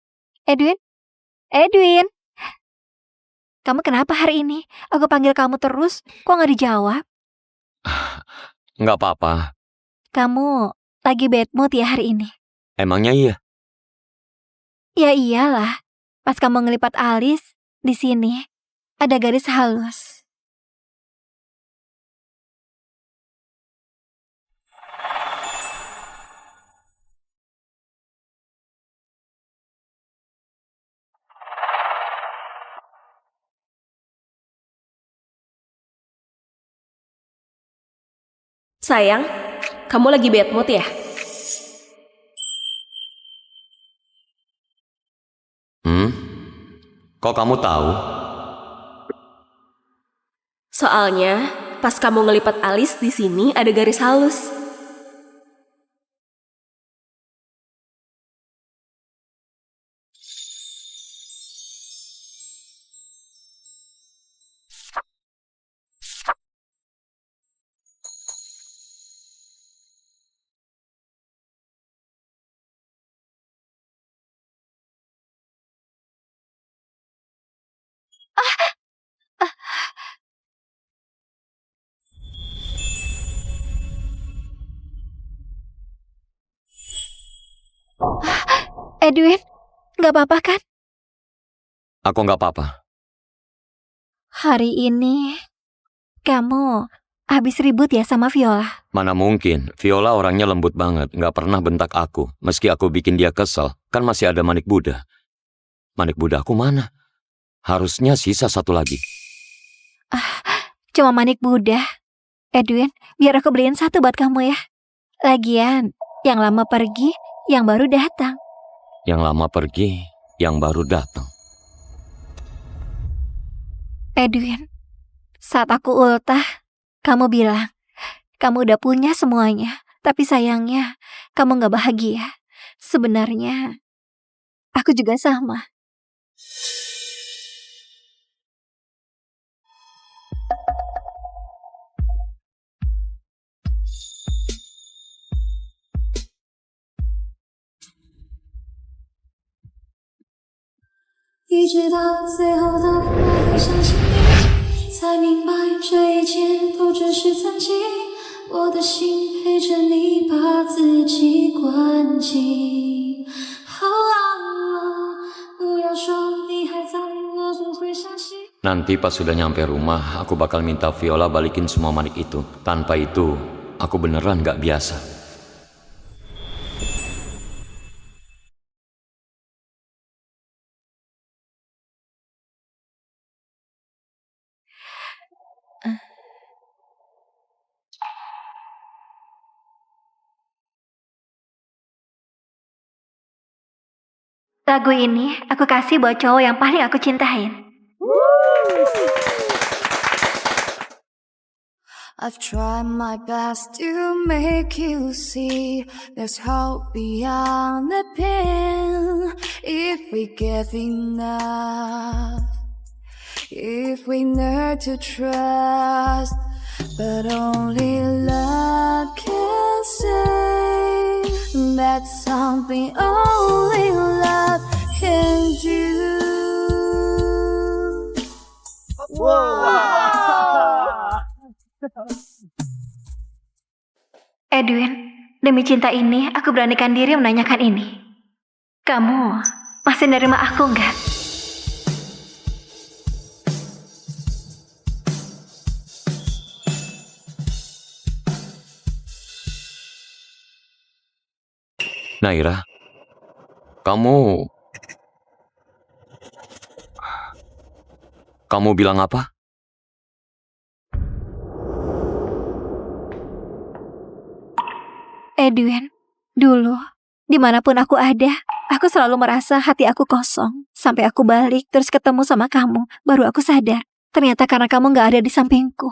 Kamu kenapa hari ini? Aku panggil kamu terus, kok nggak dijawab? Nggak apa-apa. Kamu lagi bad mood ya hari ini? Emangnya iya? Ya iyalah. Pas kamu ngelipat alis, di sini ada garis halus. Sayang, kamu lagi bad mood ya? Kok kamu tahu? Soalnya, pas kamu ngelipat alis di sini ada garis halus. Edwin, nggak apa-apa kan? Aku nggak apa-apa. Hari ini kamu habis ribut ya sama Viola? Mana mungkin, Viola orangnya lembut banget, nggak pernah bentak aku. Meski aku bikin dia kesel, kan masih ada Manik Buddha. Manik Buddha aku mana? Harusnya sisa satu lagi. Cuma Manik Buddha. Edwin, biar aku beliin satu buat kamu ya. Lagian, yang lama pergi, yang baru datang. Yang lama pergi, yang baru datang. Edwin, saat aku ultah, kamu bilang, kamu udah punya semuanya, tapi sayangnya, kamu gak bahagia. Sebenarnya, aku juga sama. Nanti pas sudah nyampe rumah, aku bakal minta Viola balikin semua manik itu. Tanpa itu, aku beneran gak biasa. Lagu ini aku kasih buat cowok yang paling aku cintain. I've tried my best to make you see there's hope beyond the pain if we give enough, if we learn to trust, but only love can say that's something only love can do. Edwin, demi cinta ini, aku beranikan diri menanyakan ini. Kamu masih nerima aku nggak? Naira, kamu bilang apa? Edwin, dulu, dimanapun aku ada, aku selalu merasa hati aku kosong. Sampai aku balik terus ketemu sama kamu, baru aku sadar. Ternyata karena kamu gak ada di sampingku.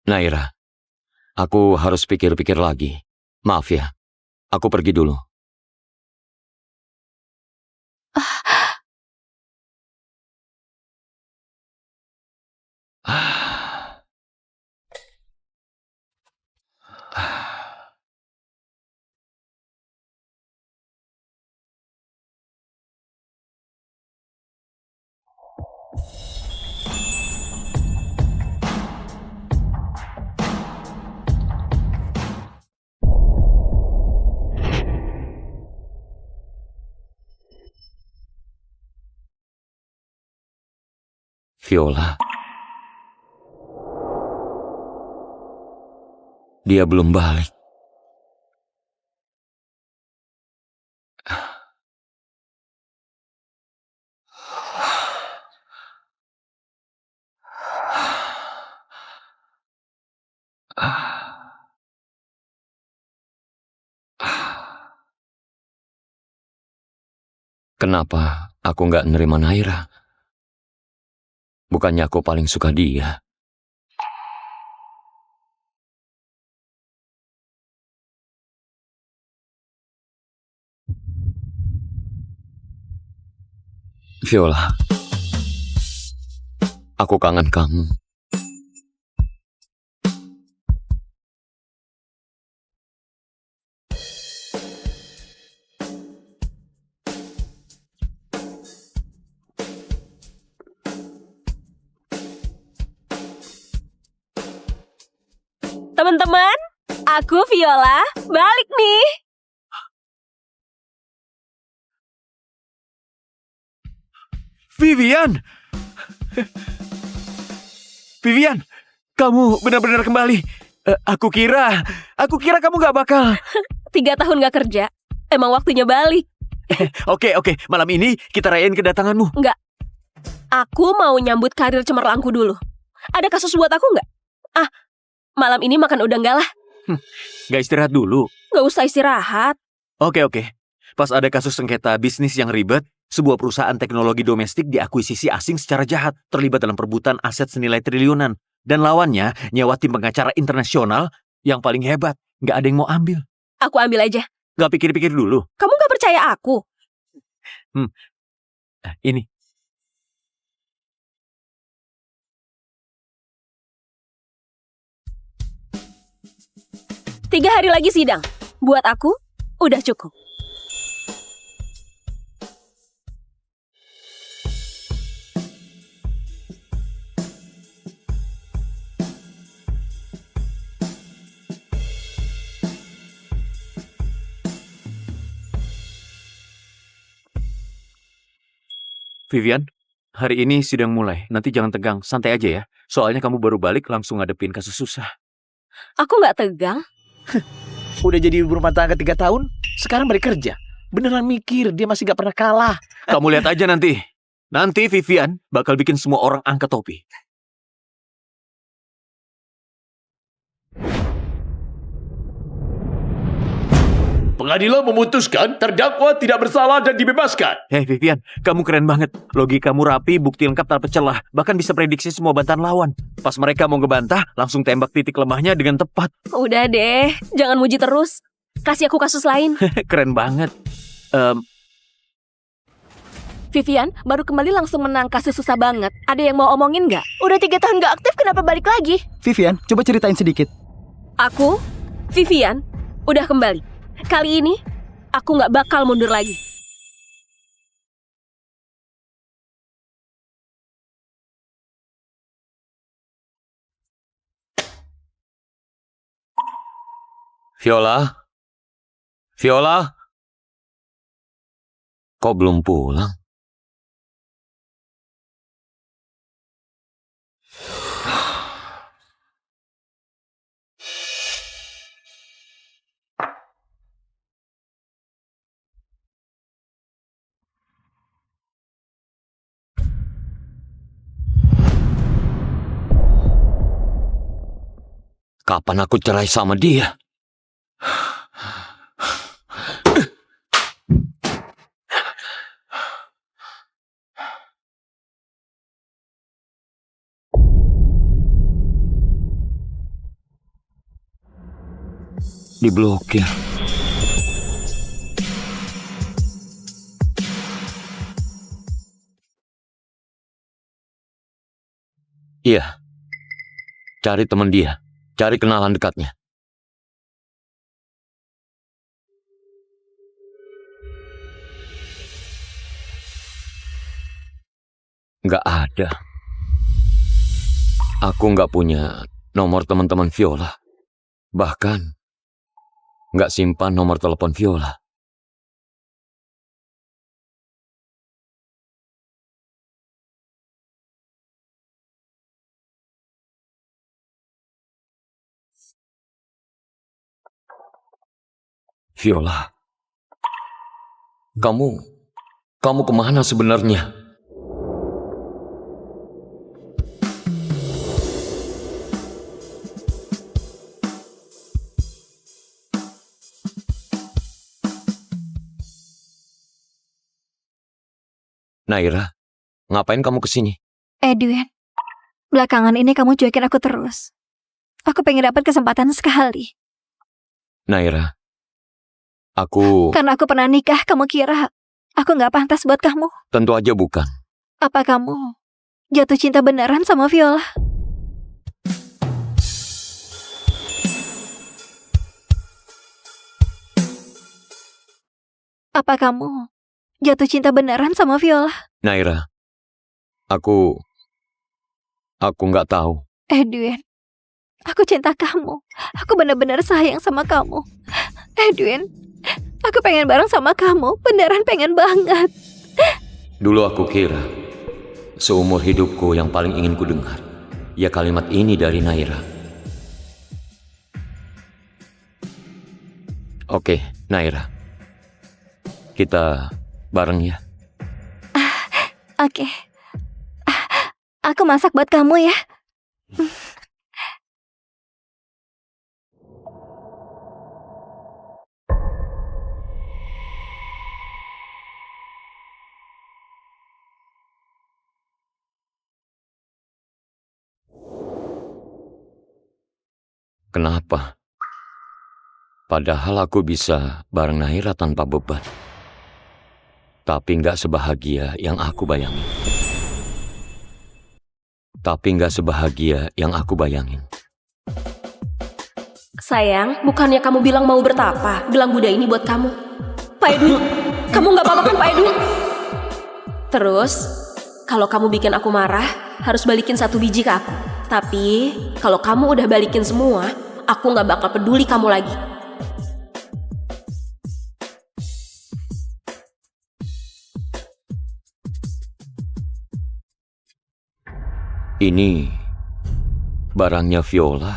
Naira, aku harus pikir-pikir lagi. Maaf ya, aku pergi dulu. Viola. Dia belum balik. Kenapa aku nggak nerima Naira? Bukannya aku paling suka dia. Viola, aku kangen kamu. Teman-teman, aku Viola, balik nih. Vivian! Vivian, kamu benar-benar kembali. Aku kira kamu gak bakal. 3 tahun gak kerja, emang waktunya balik. Oke, malam ini kita rayain kedatanganmu. Enggak, aku mau nyambut karir cemerlangku dulu. Ada kasus buat aku nggak? Malam ini makan udang enggak lah. Gak istirahat dulu. Nggak usah istirahat. Oke. Pas ada kasus sengketa bisnis yang ribet, sebuah perusahaan teknologi domestik diakuisisi asing secara jahat, terlibat dalam perebutan aset senilai triliunan. Dan lawannya nyewa tim pengacara internasional yang paling hebat. Nggak ada yang mau ambil. Aku ambil aja. Nggak pikir-pikir dulu. Kamu nggak percaya aku? Ini. Tiga hari lagi sidang. Buat aku, udah cukup. Vivian, hari ini sidang mulai. Nanti jangan tegang, santai aja ya. Soalnya kamu baru balik langsung ngadepin kasus susah. Aku nggak tegang. Udah jadi ibu rumah tangga 3 tahun, sekarang balik kerja. Beneran mikir, dia masih gak pernah kalah. Kamu lihat aja nanti. Nanti Vivian bakal bikin semua orang angkat topi. Pengadilan memutuskan terdakwa tidak bersalah dan dibebaskan. Hei Vivian, kamu keren banget. Logikamu rapi, bukti lengkap tanpa celah. Bahkan bisa prediksi semua bantahan lawan. Pas mereka mau ngebantah, langsung tembak titik lemahnya dengan tepat. Udah deh, jangan muji terus. Kasih aku kasus lain. Keren banget. Vivian, baru kembali langsung menang kasus susah banget. Ada yang mau omongin nggak? Udah 3 tahun gak aktif, kenapa balik lagi? Vivian, coba ceritain sedikit. Aku, Vivian, udah kembali. Kali ini, aku nggak bakal mundur lagi. Viola? Kok belum pulang? Kapan aku cerai sama dia? Diblokir. Iya. Cari teman dia. Cari kenalan dekatnya. Nggak ada. Aku nggak punya nomor teman-teman Viola. Bahkan, nggak simpan nomor telepon Viola. Viola, kamu kemana sebenarnya? Naira, ngapain kamu kesini? Edwin, belakangan ini kamu cuekin aku terus. Aku pengen dapat kesempatan sekali. Naira, aku... Karena aku pernah nikah, kamu kira aku nggak pantas buat kamu? Tentu aja bukan. Apa kamu jatuh cinta beneran sama Viola? Apa kamu jatuh cinta beneran sama Viola? Naira, aku nggak tahu. Edwin, aku cinta kamu. Aku benar-benar sayang sama kamu. Edwin, aku pengen bareng sama kamu. Beneran pengen banget. Dulu aku kira seumur hidupku yang paling ingin ku dengar ya kalimat ini dari Naira. Oke, Naira, kita bareng ya. Oke. Aku masak buat kamu ya. Kenapa? Padahal aku bisa bareng Naira tanpa beban. Tapi nggak sebahagia yang aku bayangin. Sayang, bukannya kamu bilang mau bertapa? Gelang Buddha ini buat kamu. Pak Edwin, kamu nggak apa-apa kan Pak Edwin? Terus, kalau kamu bikin aku marah, harus balikin 1 biji ke aku. Tapi, kalau kamu udah balikin semua, aku nggak bakal peduli kamu lagi. Ini barangnya Viola.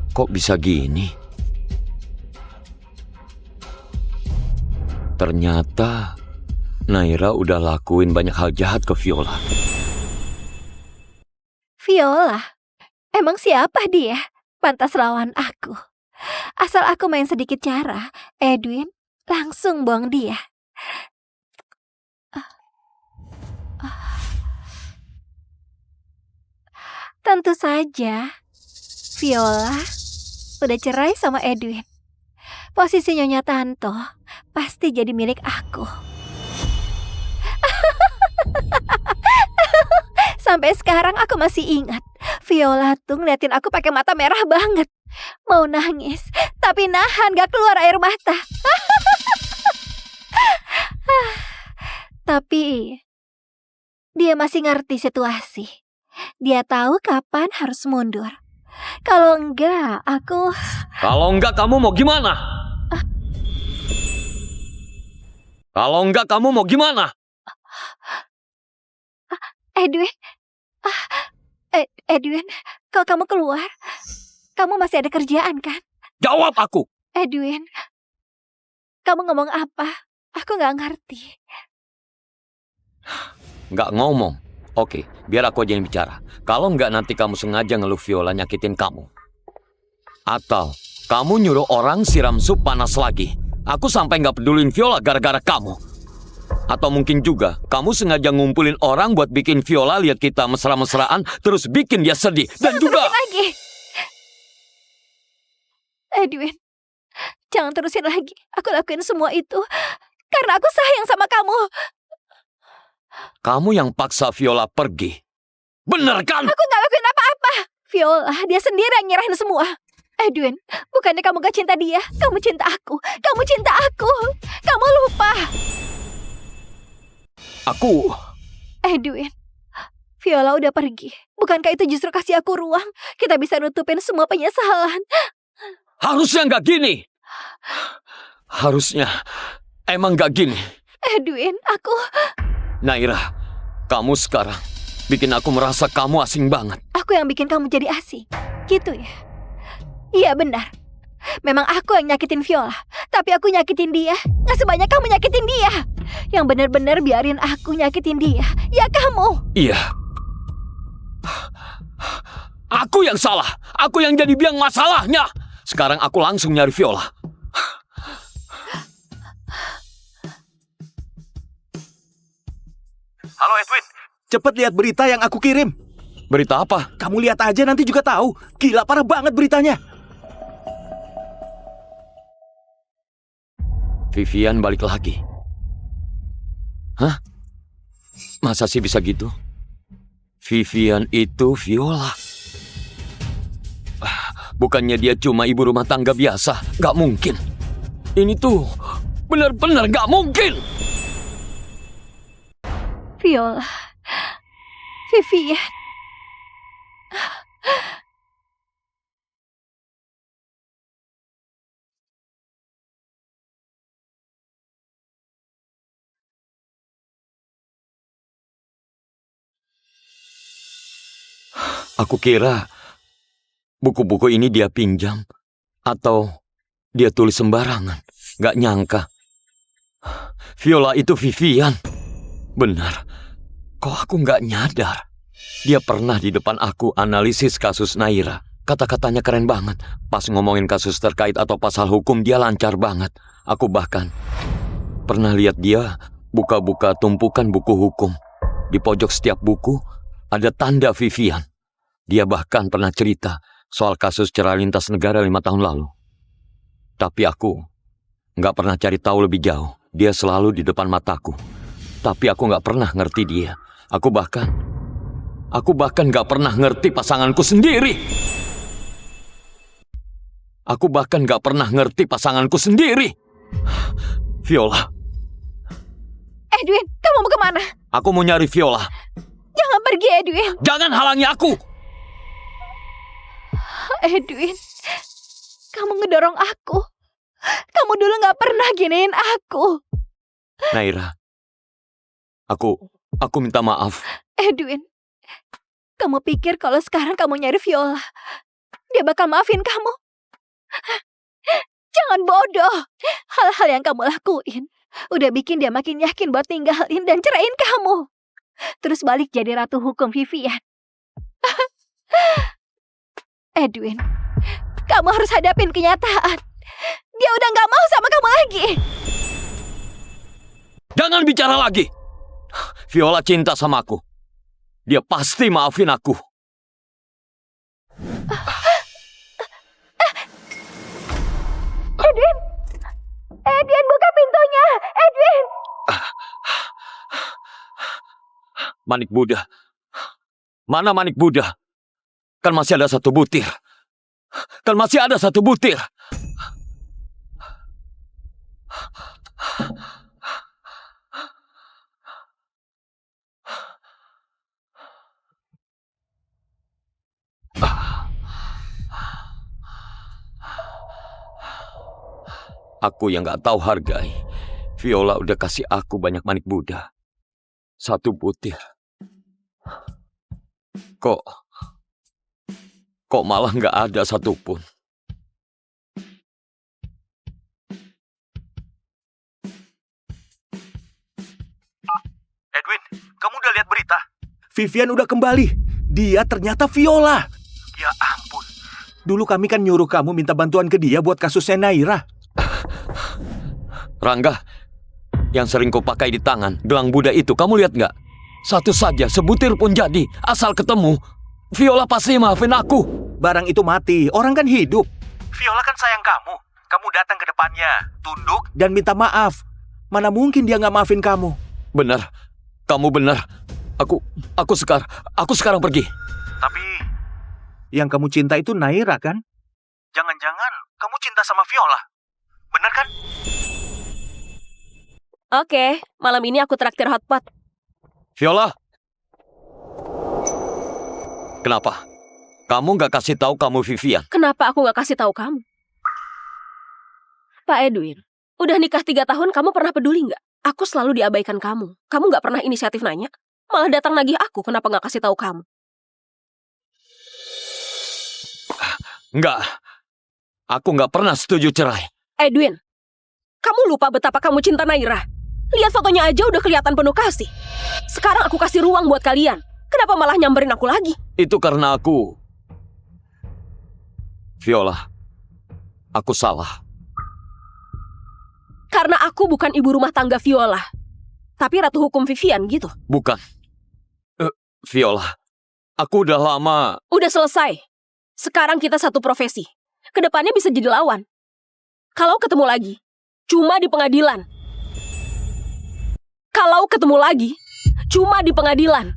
Kok bisa gini? Ternyata Naira udah lakuin banyak hal jahat ke Viola. Viola? Emang siapa dia? Pantas lawan aku. Asal aku main sedikit cara, Edwin langsung buang dia. Tentu saja, Viola udah cerai sama Edwin. Posisi Nyonya Tanto pasti jadi milik aku. Sampai sekarang aku masih ingat. Viola tuh ngeliatin aku pakai mata merah banget. Mau nangis, tapi nahan gak keluar air mata. Tapi dia masih ngerti situasi. Dia tahu kapan harus mundur. Kalau enggak, Kalau enggak kamu mau gimana? Kalau enggak kamu mau gimana? Edwin, Edwin, kalau kamu keluar, kamu masih ada kerjaan kan? Jawab aku. Edwin, kamu ngomong apa? Aku nggak ngerti. Nggak ngomong. Oke, biar aku aja yang bicara. Kalau nggak nanti kamu sengaja ngeluh Viola nyakitin kamu. Atau kamu nyuruh orang siram sup panas lagi. Aku sampai nggak pedulin Viola gara-gara kamu. Atau mungkin juga kamu sengaja ngumpulin orang buat bikin Viola lihat kita mesra-mesraan terus bikin dia sedih. Dan juga lagi. Edwin, jangan terusin lagi. Aku lakuin semua itu karena aku sayang sama kamu. Kamu yang paksa Viola pergi. Bener kan? Aku gak lakuin apa-apa. Viola, dia sendiri yang nyerahin semua. Edwin, bukannya kamu gak cinta dia. Kamu cinta aku. Kamu cinta aku. Kamu lupa. Aku... Edwin, Viola udah pergi. Bukankah itu justru kasih aku ruang? Kita bisa nutupin semua penyesalan. Harusnya nggak gini. Harusnya emang nggak gini. Edwin, aku... Naira, kamu sekarang bikin aku merasa kamu asing banget. Aku yang bikin kamu jadi asing. Gitu ya? Iya benar. Memang aku yang nyakitin Viola. Tapi aku nyakitin dia nggak sebanyak kamu nyakitin dia. Yang benar-benar biarin aku nyakitin dia. Ya kamu. Iya. Aku yang salah. Aku yang jadi biang masalahnya. Sekarang aku langsung nyari Viola. Halo Edwin, cepet lihat berita yang aku kirim. Berita apa? Kamu lihat aja nanti juga tahu. Gila, parah banget beritanya. Vivian balik lagi. Hah? Masa sih bisa gitu? Vivian itu Viola. Bukannya dia cuma ibu rumah tangga biasa. Gak mungkin. Ini tuh benar-benar gak mungkin. Viola. Vivian. Aku kira buku-buku ini dia pinjam atau dia tulis sembarangan. Gak nyangka. Viola itu Vivian. Benar. Kok aku gak nyadar? Dia pernah di depan aku analisis kasus Naira. Kata-katanya keren banget. Pas ngomongin kasus terkait atau pasal hukum dia lancar banget. Aku bahkan pernah lihat dia buka-buka tumpukan buku hukum. Di pojok setiap buku ada tanda Vivian. Dia bahkan pernah cerita soal kasus cerai lintas negara 5 tahun lalu. Tapi aku nggak pernah cari tahu lebih jauh. Dia selalu di depan mataku. Tapi aku nggak pernah ngerti dia. Aku bahkan nggak pernah ngerti pasanganku sendiri. Aku bahkan nggak pernah ngerti pasanganku sendiri. Viola. Edwin, kamu mau kemana? Aku mau nyari Viola. Jangan pergi, Edwin. Jangan halangi aku. Edwin, kamu ngedorong aku. Kamu dulu gak pernah giniin aku. Naira, aku minta maaf. Edwin, kamu pikir kalau sekarang kamu nyari Viola, dia bakal maafin kamu? Jangan bodoh. Hal-hal yang kamu lakuin udah bikin dia makin yakin buat tinggalin dan ceraiin kamu. Terus balik jadi ratu hukum Vivian. Edwin, kamu harus hadapin kenyataan. Dia udah gak mau sama kamu lagi. Jangan bicara lagi. Viola cinta sama aku. Dia pasti maafin aku. Edwin! Edwin, buka pintunya! Edwin! Manik Buddha. Mana Manik Buddha? Kan masih ada satu butir. Aku yang gak tahu hargai. Viola udah kasih aku banyak Manik Buddha. Satu butir. Kok malah nggak ada satupun? Edwin, kamu udah lihat berita? Vivian udah kembali. Dia ternyata Viola. Ya ampun. Dulu kami kan nyuruh kamu minta bantuan ke dia buat kasusnya Naira. Rangga, yang sering kau pakai di tangan, gelang Buddha itu, kamu lihat nggak? Satu saja, sebutir pun jadi. Asal ketemu, Viola pasti maafin aku. Barang itu mati, orang kan hidup. Viola kan sayang kamu. Kamu datang ke depannya, tunduk, dan minta maaf. Mana mungkin dia nggak maafin kamu? Benar, kamu benar. Aku sekarang pergi. Tapi yang kamu cinta itu Naira kan? Jangan-jangan kamu cinta sama Viola. Benar kan? Oke, malam ini aku traktir hotpot. Viola. Kenapa? Kamu nggak kasih tahu kamu Vivian? Kenapa aku nggak kasih tahu kamu? Pak Edwin, udah nikah 3 tahun kamu pernah peduli nggak? Aku selalu diabaikan kamu. Kamu nggak pernah inisiatif nanya. Malah datang nagih aku, kenapa nggak kasih tahu kamu? Nggak. Aku nggak pernah setuju cerai. Edwin, kamu lupa betapa kamu cinta Naira. Lihat fotonya aja udah kelihatan penuh kasih. Sekarang aku kasih ruang buat kalian. Kenapa malah nyamperin aku lagi? Itu karena aku Viola, aku salah. Karena aku bukan ibu rumah tangga Viola. Tapi ratu hukum Vivian gitu. Bukan. Viola, aku udah lama... Udah selesai. Sekarang kita satu profesi. Kedepannya bisa jadi lawan. Kalau ketemu lagi, cuma di pengadilan. Kalau ketemu lagi, cuma di pengadilan.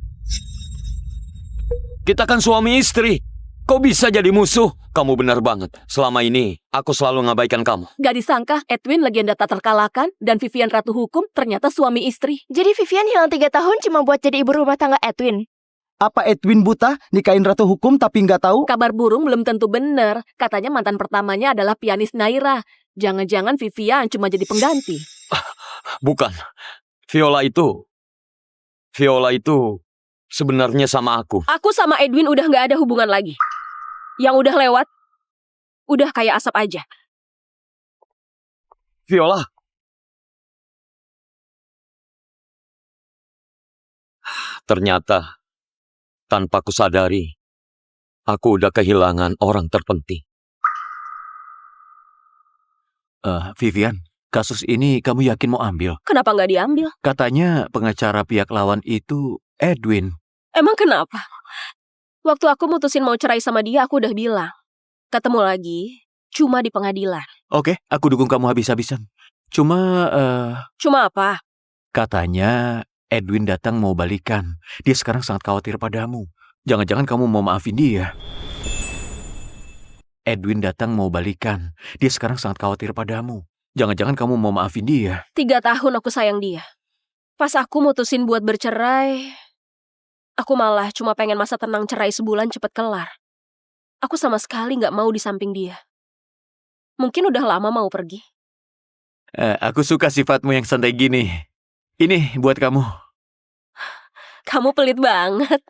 Kita kan suami istri. Kok bisa jadi musuh? Kamu benar banget. Selama ini, aku selalu ngabaikan kamu. Gak disangka Edwin legenda tak terkalahkan dan Vivian ratu hukum ternyata suami istri. Jadi Vivian hilang 3 tahun cuma buat jadi ibu rumah tangga Edwin. Apa Edwin buta nikahin ratu hukum tapi nggak tahu? Kabar burung belum tentu benar. Katanya mantan pertamanya adalah pianis Naira. Jangan-jangan Vivian cuma jadi pengganti. Bukan. Viola itu sebenarnya sama aku. Aku sama Edwin udah nggak ada hubungan lagi. Yang udah lewat, udah kayak asap aja. Viola. Ternyata, tanpa kusadari, aku udah kehilangan orang terpenting. Vivian, kasus ini kamu yakin mau ambil? Kenapa nggak diambil? Katanya pengacara pihak lawan itu Edwin. Emang kenapa? Waktu aku mutusin mau cerai sama dia, aku udah bilang. Ketemu lagi, cuma di pengadilan. Oke, aku dukung kamu habis-habisan. Cuma apa? katanya Edwin datang mau balikan. Dia sekarang sangat khawatir padamu. Jangan-jangan kamu mau maafin dia. Edwin datang mau balikan. Dia sekarang sangat khawatir padamu. Jangan-jangan kamu mau maafin dia. 3 tahun aku sayang dia. Pas aku mutusin buat bercerai, aku malah cuma pengen masa tenang cerai sebulan cepet kelar. Aku sama sekali gak mau di samping dia. Mungkin udah lama mau pergi. Aku suka sifatmu yang santai gini. Ini buat kamu. Kamu pelit banget.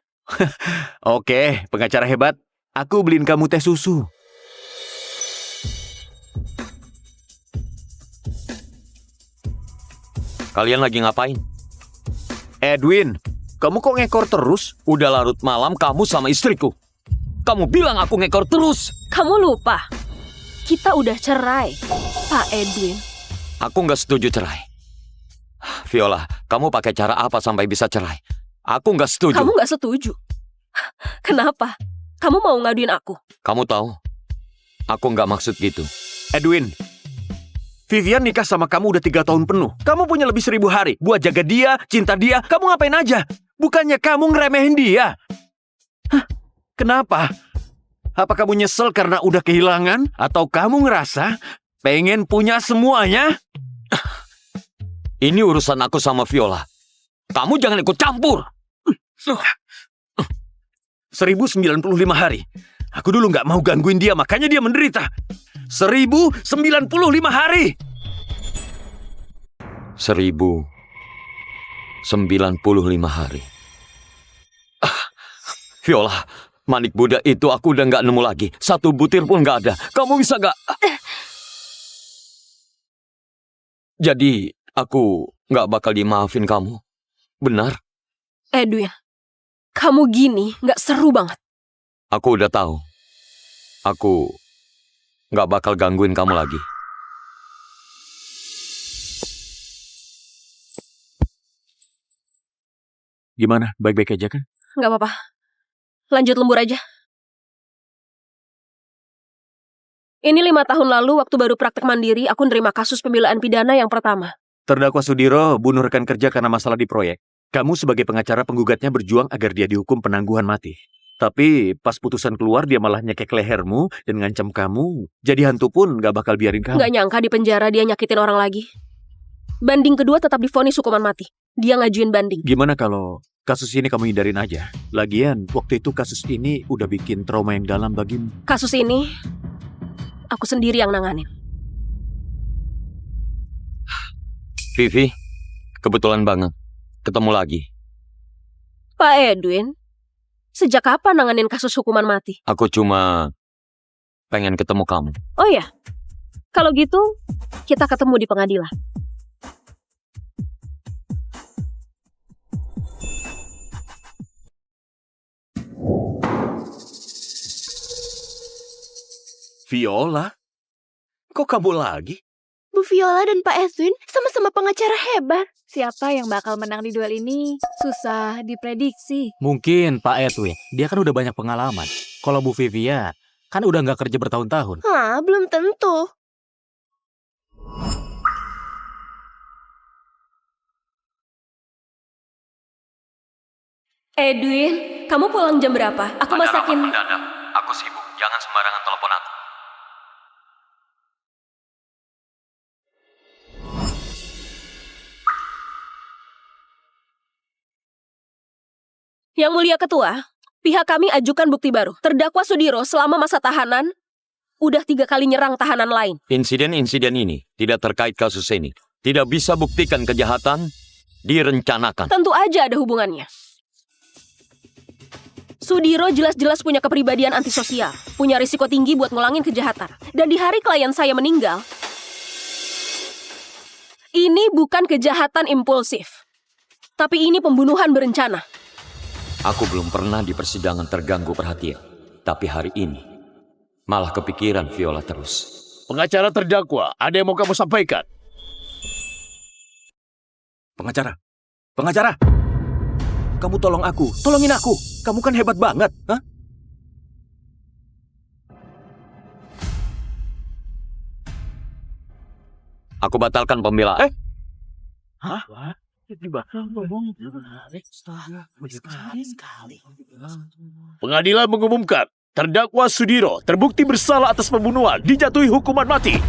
Oke, pengacara hebat. Aku beliin kamu teh susu. Kalian lagi ngapain? Edwin, kamu kok ngekor terus? Udah larut malam kamu sama istriku. Kamu bilang aku ngekor terus. Kamu lupa. Kita udah cerai, Pak Edwin. Aku nggak setuju cerai. Viola, kamu pakai cara apa sampai bisa cerai? Aku nggak setuju. Kamu nggak setuju? Kenapa? Kamu mau ngaduin aku? Kamu tahu, aku nggak maksud gitu. Edwin, Vivian nikah sama kamu udah 3 tahun penuh. Kamu punya lebih 1000 hari buat jaga dia, cinta dia. Kamu ngapain aja? Bukannya kamu ngeremehin dia. Hah? Kenapa? Apa kamu nyesel karena udah kehilangan? Atau kamu ngerasa pengen punya semuanya? Ini urusan aku sama Viola. Kamu jangan ikut campur. 1095 hari. Aku dulu nggak mau gangguin dia, makanya dia menderita. 1095 hari. 1095 hari. Viola, manik Buddha itu aku udah nggak nemu lagi. 1 butir pun nggak ada. Kamu bisa nggak? Jadi, aku nggak bakal dimaafin kamu. Benar? Edwin, kamu gini nggak seru banget. Aku udah tahu. Aku nggak bakal gangguin kamu lagi. Gimana? Baik-baik aja kan? Nggak apa-apa. Lanjut lembur aja. Ini 5 tahun lalu waktu baru praktek mandiri, aku nerima kasus pembelaan pidana yang pertama. Terdakwa Sudiro bunuh rekan kerja karena masalah di proyek. Kamu sebagai pengacara penggugatnya berjuang agar dia dihukum penangguhan mati. Tapi pas putusan keluar dia malah nyekek lehermu dan ngancam kamu. Jadi hantu pun gak bakal biarin kamu. Nggak nyangka di penjara dia nyakitin orang lagi. Banding kedua tetap divonis hukuman mati. Dia ngajuin banding. Gimana kalau kasus ini kamu hindarin aja? Lagian waktu itu kasus ini udah bikin trauma yang dalam bagimu. Kasus ini aku sendiri yang nanganin. Vivi, kebetulan banget. Ketemu lagi. Pak Edwin, sejak kapan nanganin kasus hukuman mati? Aku cuma pengen ketemu kamu. Oh ya, kalau gitu kita ketemu di pengadilan. Viola? Kok kamu lagi? Bu Viola dan Pak Edwin sama-sama pengacara hebat. Siapa yang bakal menang di duel ini? Susah diprediksi. Mungkin Pak Edwin, dia kan udah banyak pengalaman. Kalau Bu Vivian, kan udah nggak kerja bertahun-tahun. Hah, belum tentu. Edwin, kamu pulang jam berapa? Aku masakin. mendadak. Aku sibuk. Jangan sembarangan telepon aku. Yang Mulia Ketua, pihak kami ajukan bukti baru. Terdakwa Sudiro selama masa tahanan udah 3 kali nyerang tahanan lain. Insiden-insiden ini tidak terkait kasus ini. Tidak bisa buktikan kejahatan direncanakan. Tentu aja ada hubungannya. Sudiro jelas-jelas punya kepribadian antisosial, punya risiko tinggi buat ngulangin kejahatan. Dan di hari klien saya meninggal, ini bukan kejahatan impulsif, tapi ini pembunuhan berencana. Aku belum pernah di persidangan terganggu perhatian. Tapi hari ini, malah kepikiran Viola terus. Pengacara terdakwa, ada yang mau kamu sampaikan? Pengacara, pengacara, kamu tolong aku, tolongin aku. Kamu kan hebat banget, hah? Aku batalkan pembelaan. Hah? Pengadilan mengumumkan, terdakwa Sudiro terbukti bersalah atas pembunuhan, dijatuhi hukuman mati.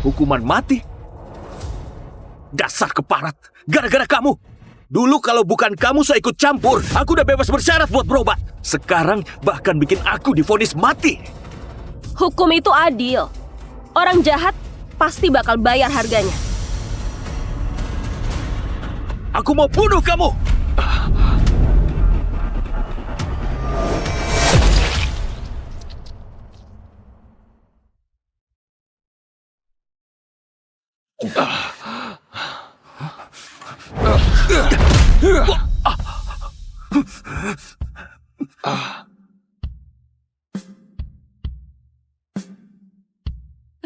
Hukuman mati? Dasar keparat, gara-gara kamu. Dulu kalau bukan kamu saya ikut campur, aku udah bebas bersyarat buat berobat. Sekarang bahkan bikin aku divonis mati. Hukum itu adil. Orang jahat pasti bakal bayar harganya. Aku mau bunuh kamu.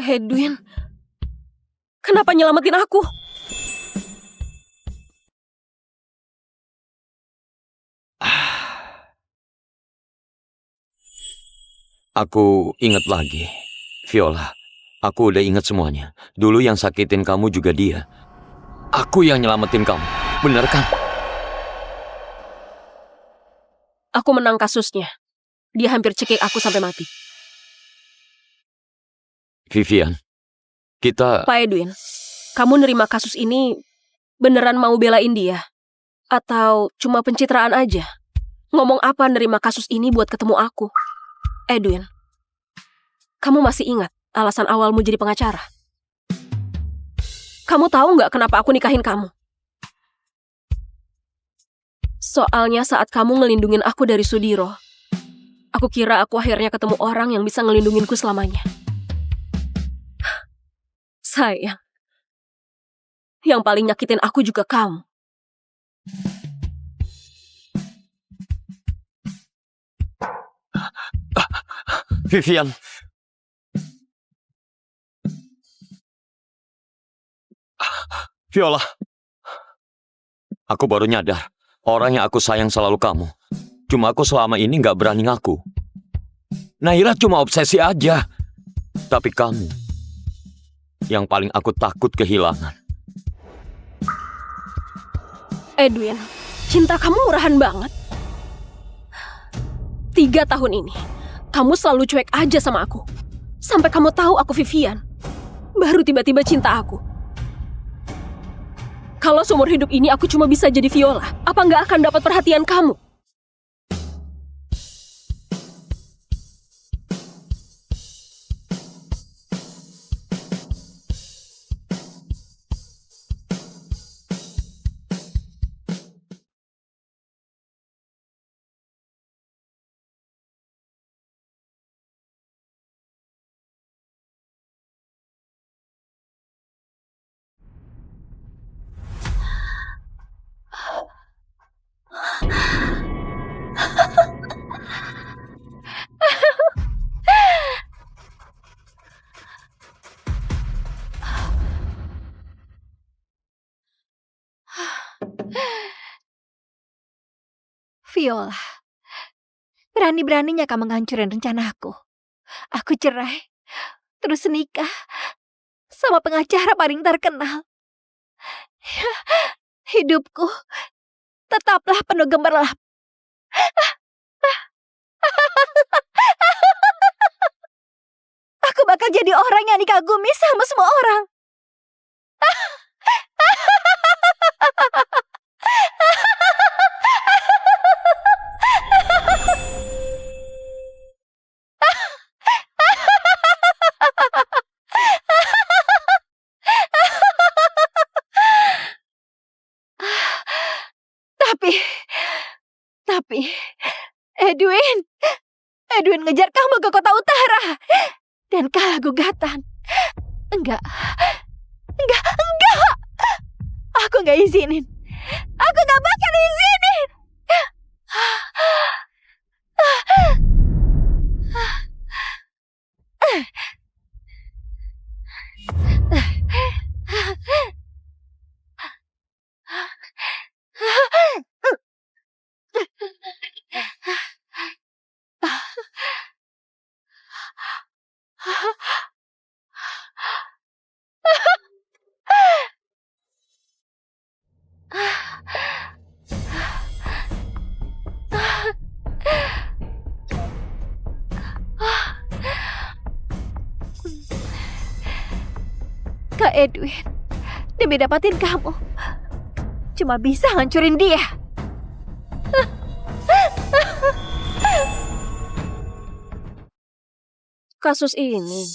Edwin, kenapa nyelamatin aku? Aku ingat lagi. Viola, aku udah ingat semuanya. Dulu yang sakitin kamu juga dia. Aku yang nyelamatin kamu. Bener kan? Aku menang kasusnya. Dia hampir cekik aku sampai mati. Vivian, kita... Pak Edwin, kamu nerima kasus ini beneran mau belain dia? Atau cuma pencitraan aja? Ngomong apa nerima kasus ini buat ketemu aku? Edwin, kamu masih ingat alasan awalmu jadi pengacara? Kamu tahu nggak kenapa aku nikahin kamu? Soalnya saat kamu ngelindungin aku dari Sudiro, aku kira aku akhirnya ketemu orang yang bisa ngelindunginku selamanya. Sayang, yang paling nyakitin aku juga kamu. Vivian. Viola. Aku baru nyadar, orang yang aku sayang selalu kamu. Cuma aku selama ini gak berani ngaku. Naira cuma obsesi aja. Tapi kamu, yang paling aku takut kehilangan. Edwin, cinta kamu murahan banget. 3 tahun ini, kamu selalu cuek aja sama aku. Sampai kamu tahu aku Vivian. Baru tiba-tiba cinta aku. Kalau seumur hidup ini aku cuma bisa jadi Viola, apa nggak akan dapat perhatian kamu? Viola, berani-beraninya kamu menghancurin rencanaku. Aku cerai, terus nikah sama pengacara paling terkenal. Hidupku tetaplah penuh gemerlap. Aku bakal jadi orang yang dikagumi sama semua orang. Tapi, Edwin ngejar kamu ke kota utara. Dan kalah gugatan. Enggak. Aku nggak izinin. Aku nggak bakal izinin. Kak Edwin, demi dapatin kamu, cuma bisa hancurin dia. Kasus ini.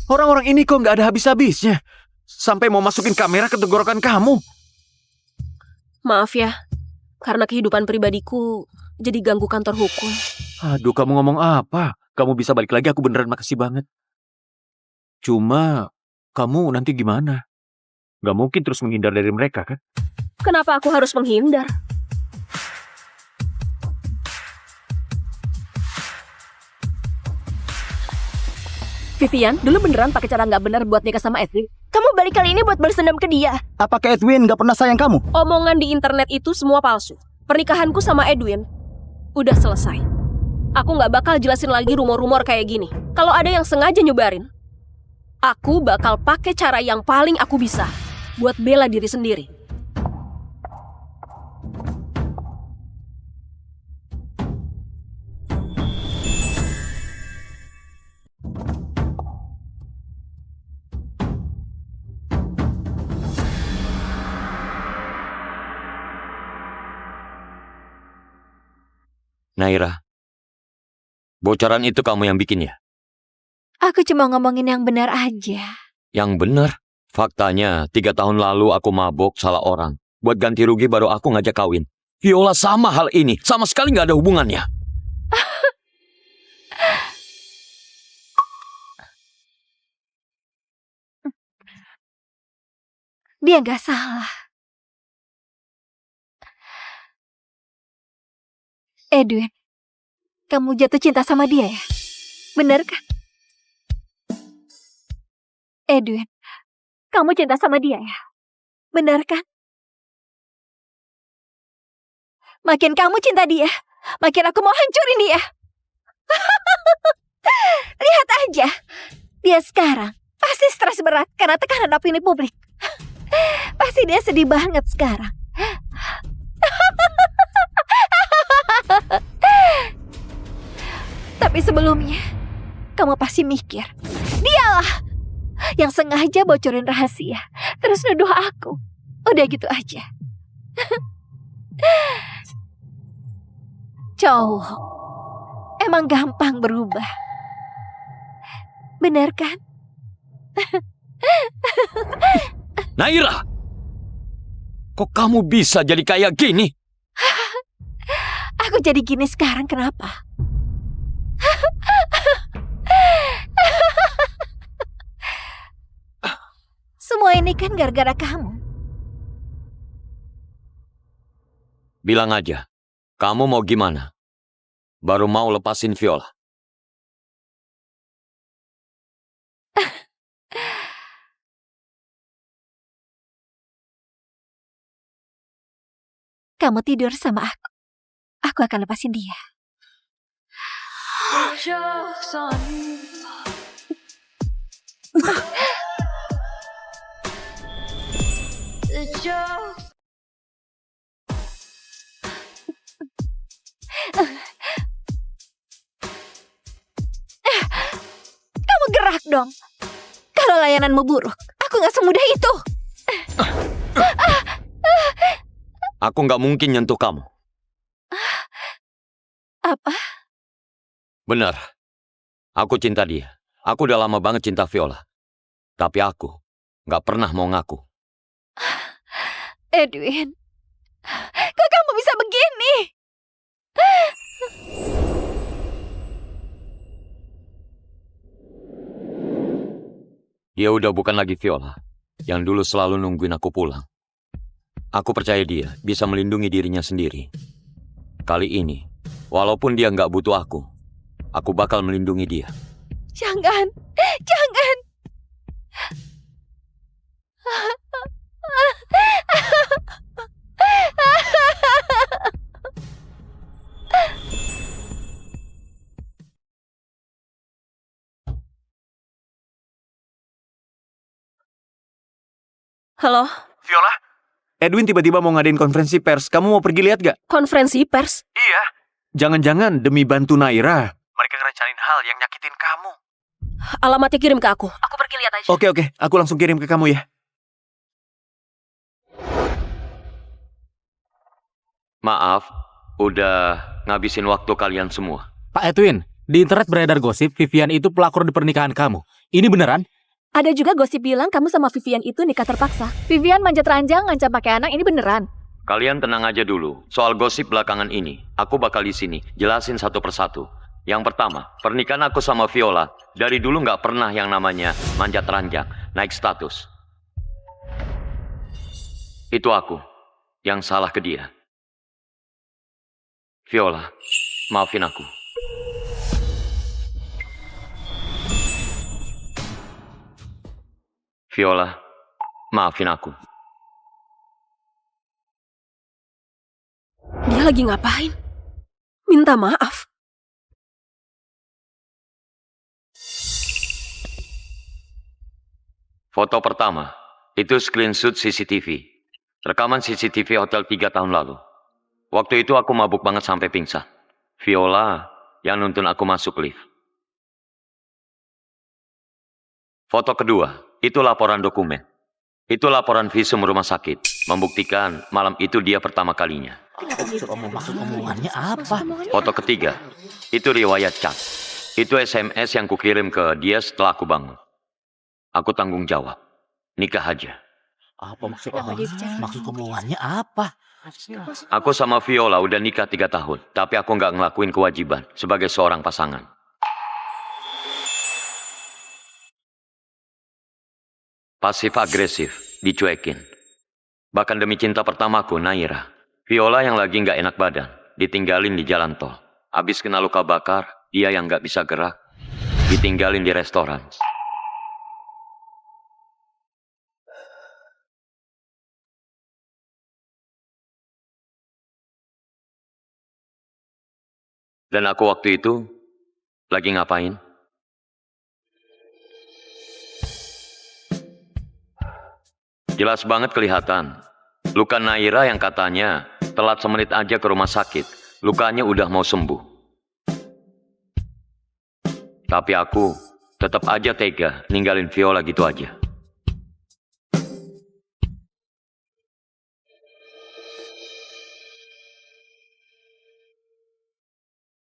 Orang-orang ini kok nggak ada habis-habisnya. Sampai mau masukin kamera ke tenggorokan kamu. Maaf ya, karena kehidupan pribadiku jadi ganggu kantor hukum. Aduh, kamu ngomong apa? Kamu bisa balik lagi, aku beneran makasih banget. Cuma, kamu nanti gimana? Gak mungkin terus menghindar dari mereka, kan? Kenapa aku harus menghindar? Vivian, dulu beneran pakai cara nggak benar buat nikah sama Edwin? Kamu balik kali ini buat balas dendam ke dia. Apakah Edwin gak pernah sayang kamu? Omongan di internet itu semua palsu. Pernikahanku sama Edwin udah selesai. Aku nggak bakal jelasin lagi rumor-rumor kayak gini. Kalau ada yang sengaja nyebarin, aku bakal pakai cara yang paling aku bisa buat bela diri sendiri. Naira, bocoran itu kamu yang bikin ya? Aku cuma ngomongin yang benar aja. Yang benar? Faktanya, 3 tahun lalu aku mabok salah orang. Buat ganti rugi baru aku ngajak kawin. Viola sama hal ini, sama sekali nggak ada hubungannya. Dia nggak salah. Edwin, kamu jatuh cinta sama dia ya? Bener kan? Edwin, kamu cinta sama dia ya? Bener kan? Makin kamu cinta dia, makin aku mau hancurin dia. Lihat aja, dia sekarang pasti stres berat karena tekanan opini publik. Pasti dia sedih banget sekarang. Tapi sebelumnya, kamu pasti mikir, dialah yang sengaja bocorin rahasia, terus nuduh aku. Udah gitu aja. Cowok emang gampang berubah. Bener kan? Naira! Kok kamu bisa jadi kayak gini? Aku jadi gini sekarang kenapa? Semua ini kan gara-gara kamu. Bilang aja, kamu mau gimana? Baru mau lepasin Viola. kamu tidur sama aku. Aku akan lepasin dia. Joke's on you. The joke's Kamu gerak dong. Kalau layananmu buruk, aku gak semudah itu. Aku nggak mungkin nyentuh kamu. Apa? Benar. Aku cinta dia. Aku udah lama banget cinta Viola. Tapi aku nggak pernah mau ngaku. Edwin, kok kamu bisa begini? Dia udah bukan lagi Viola, yang dulu selalu nungguin aku pulang. Aku percaya dia bisa melindungi dirinya sendiri. Kali ini, walaupun dia nggak butuh aku bakal melindungi dia. Jangan, jangan. Halo, Viola? Edwin tiba-tiba mau ngadain konferensi pers. Kamu mau pergi lihat gak? konferensi pers? Iya. Jangan-jangan demi bantu Naira. Mereka ngerencanain hal yang nyakitin kamu. Alamatnya kirim ke aku. Aku pergi lihat aja. Oke. Aku langsung kirim ke kamu ya. Maaf, udah ngabisin waktu kalian semua. Pak Edwin, di internet beredar gosip Vivian itu pelakor di pernikahan kamu. Ini beneran? Ada juga gosip bilang kamu sama Vivian itu nikah terpaksa. Vivian manjat ranjang, ngancam pakai anak, ini beneran. Kalian tenang aja dulu. Soal gosip belakangan ini, aku bakal di sini jelasin satu persatu. Yang pertama, pernikahan aku sama Viola dari dulu nggak pernah yang namanya manjat ranjang, naik status. Itu aku yang salah ke dia. Viola, maafin aku. Viola, maafin aku. Dia lagi ngapain? Minta maaf. Foto pertama, itu screenshot CCTV. Rekaman CCTV hotel 3 tahun lalu. Waktu itu aku mabuk banget sampai pingsan. Viola yang nuntun aku masuk lift. Foto kedua, itu laporan dokumen. Itu laporan visum rumah sakit, membuktikan malam itu dia pertama kalinya. Maksud omongannya apa? Foto ketiga, itu riwayat chat. Itu SMS yang kukirim ke dia setelah aku bangun. Aku tanggung jawab, nikah aja. Apa maksud omongannya apa? Aku sama Viola udah nikah 3 tahun, tapi aku nggak ngelakuin kewajiban sebagai seorang pasangan. Pasif agresif, dicuekin. Bahkan demi cinta pertamaku, Naira. Viola yang lagi nggak enak badan, ditinggalin di jalan tol. Habis kena luka bakar, dia yang nggak bisa gerak, ditinggalin di restoran. Dan aku waktu itu lagi ngapain? Jelas banget kelihatan. Luka Naira yang katanya telat semenit aja ke rumah sakit. Lukanya udah mau sembuh. Tapi aku tetap aja tega ninggalin Viola gitu aja.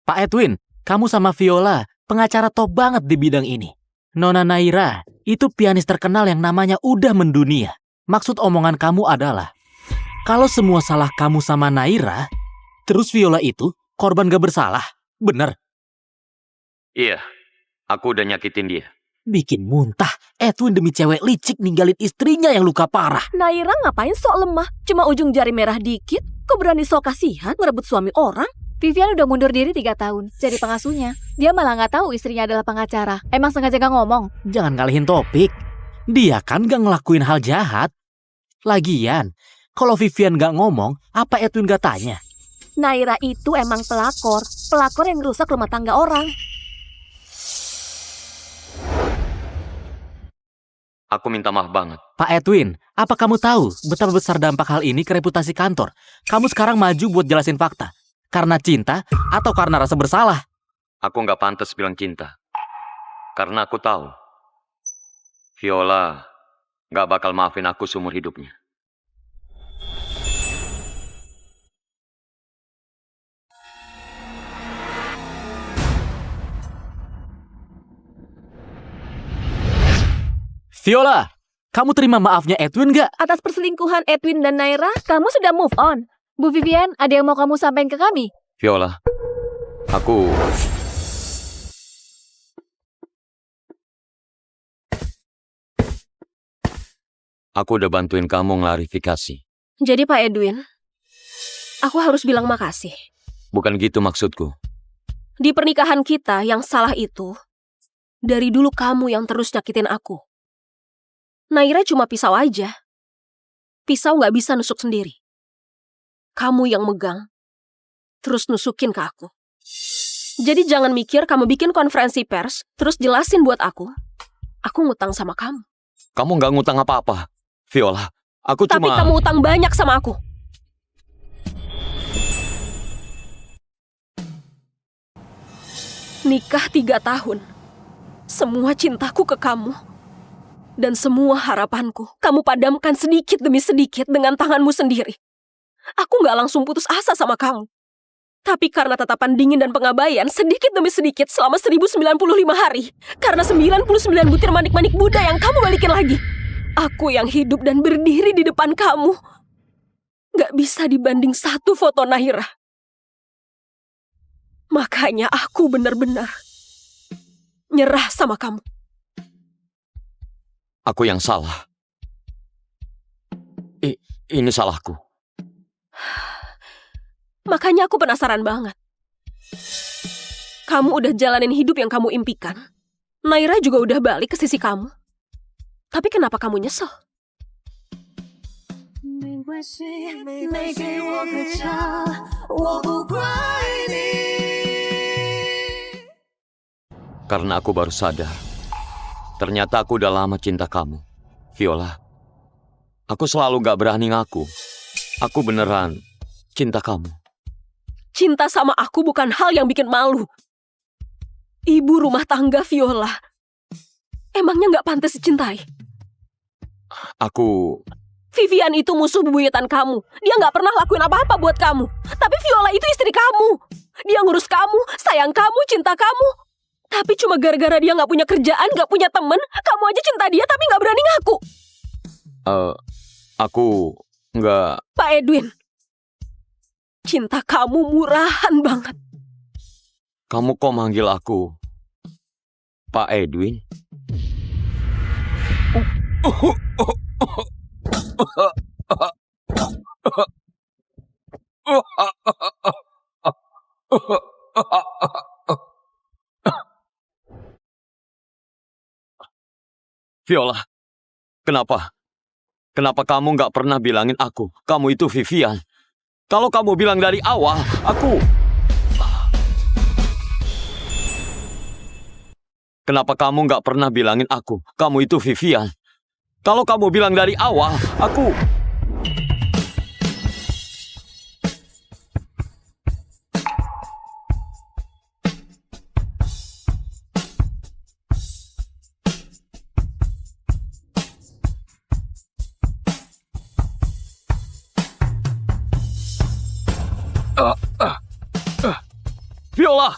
Pak Edwin, kamu sama Viola pengacara top banget di bidang ini. Nona Naira itu pianis terkenal yang namanya udah mendunia. Maksud omongan kamu adalah, kalau semua salah kamu sama Naira, terus Viola itu korban gak bersalah, bener? Iya, aku udah nyakitin dia. Bikin muntah, Edwin demi cewek licik ninggalin istrinya yang luka parah. Naira ngapain sok lemah? Cuma ujung jari merah dikit, kok berani sok kasihan ngerebut suami orang? Vivian udah mundur diri 3 tahun, jadi pengasuhnya. Dia malah gak tahu istrinya adalah pengacara. Emang sengaja gak ngomong? Jangan ngalihin topik. Dia kan gak ngelakuin hal jahat. Lagian, Kalau Vivian nggak ngomong, apa Edwin nggak tanya? Naira itu emang pelakor. Pelakor yang rusak rumah tangga orang. Aku minta maaf banget. Pak Edwin, apa kamu tahu betapa besar dampak hal ini ke reputasi kantor? Kamu sekarang maju buat jelasin fakta. Karena cinta atau karena rasa bersalah? Aku nggak pantas bilang cinta. Karena aku tahu Viola nggak bakal maafin aku seumur hidupnya. Viola, kamu terima maafnya Edwin nggak? Atas perselingkuhan Edwin dan Naira, kamu sudah move on. Bu Vivian, ada yang mau kamu sampaikan ke kami? Viola, aku... Aku udah bantuin kamu ngelarifikasi. Jadi Pak Edwin, aku harus bilang makasih. Bukan gitu maksudku. Di pernikahan kita yang salah itu, dari dulu kamu yang terus nyakitin aku. Naira cuma pisau aja. Pisau nggak bisa nusuk sendiri. Kamu yang megang, terus nusukin ke aku. Jadi jangan mikir kamu bikin konferensi pers, terus jelasin buat aku ngutang sama kamu. Kamu nggak ngutang apa-apa, Viola. Aku Tapi cuma... kamu utang banyak sama aku. Nikah 3 tahun. Semua cintaku ke kamu. Dan semua harapanku, kamu padamkan sedikit demi sedikit dengan tanganmu sendiri. Aku gak langsung putus asa sama kamu. Tapi karena tatapan dingin dan pengabaian, sedikit demi sedikit selama 1095 hari. Karena 99 butir manik-manik Buddha yang kamu balikin lagi. Aku yang hidup dan berdiri di depan kamu. Gak bisa dibanding satu foto Naira. Makanya aku benar-benar nyerah sama kamu. Aku yang salah. Ini salahku. Makanya aku penasaran banget. Kamu udah jalanin hidup yang kamu impikan. Naira juga udah balik ke sisi kamu. Tapi kenapa kamu nyesel? Karena aku baru sadar. Ternyata aku udah lama cinta kamu, Viola. Aku selalu gak berani ngaku. Aku beneran cinta kamu. Cinta sama aku bukan hal yang bikin malu. Ibu rumah tangga Viola. Emangnya gak pantas dicintai? Aku... Vivian itu musuh bebuyutan kamu. Dia gak pernah lakuin apa-apa buat kamu. Tapi Viola itu istri kamu. Dia ngurus kamu, sayang kamu, cinta kamu. Tapi cuma gara-gara dia gak punya kerjaan, gak punya temen, kamu aja cinta dia tapi gak berani ngaku. Aku nggak... Pak Edwin, cinta kamu murahan banget. Kamu kok manggil aku Pak Edwin? Viola, kenapa? Kenapa kamu nggak pernah bilangin aku, kamu itu Vivian? Kalau kamu bilang dari awal, aku... Kenapa kamu nggak pernah bilangin aku, kamu itu Vivian? Kalau kamu bilang dari awal, aku... Viola!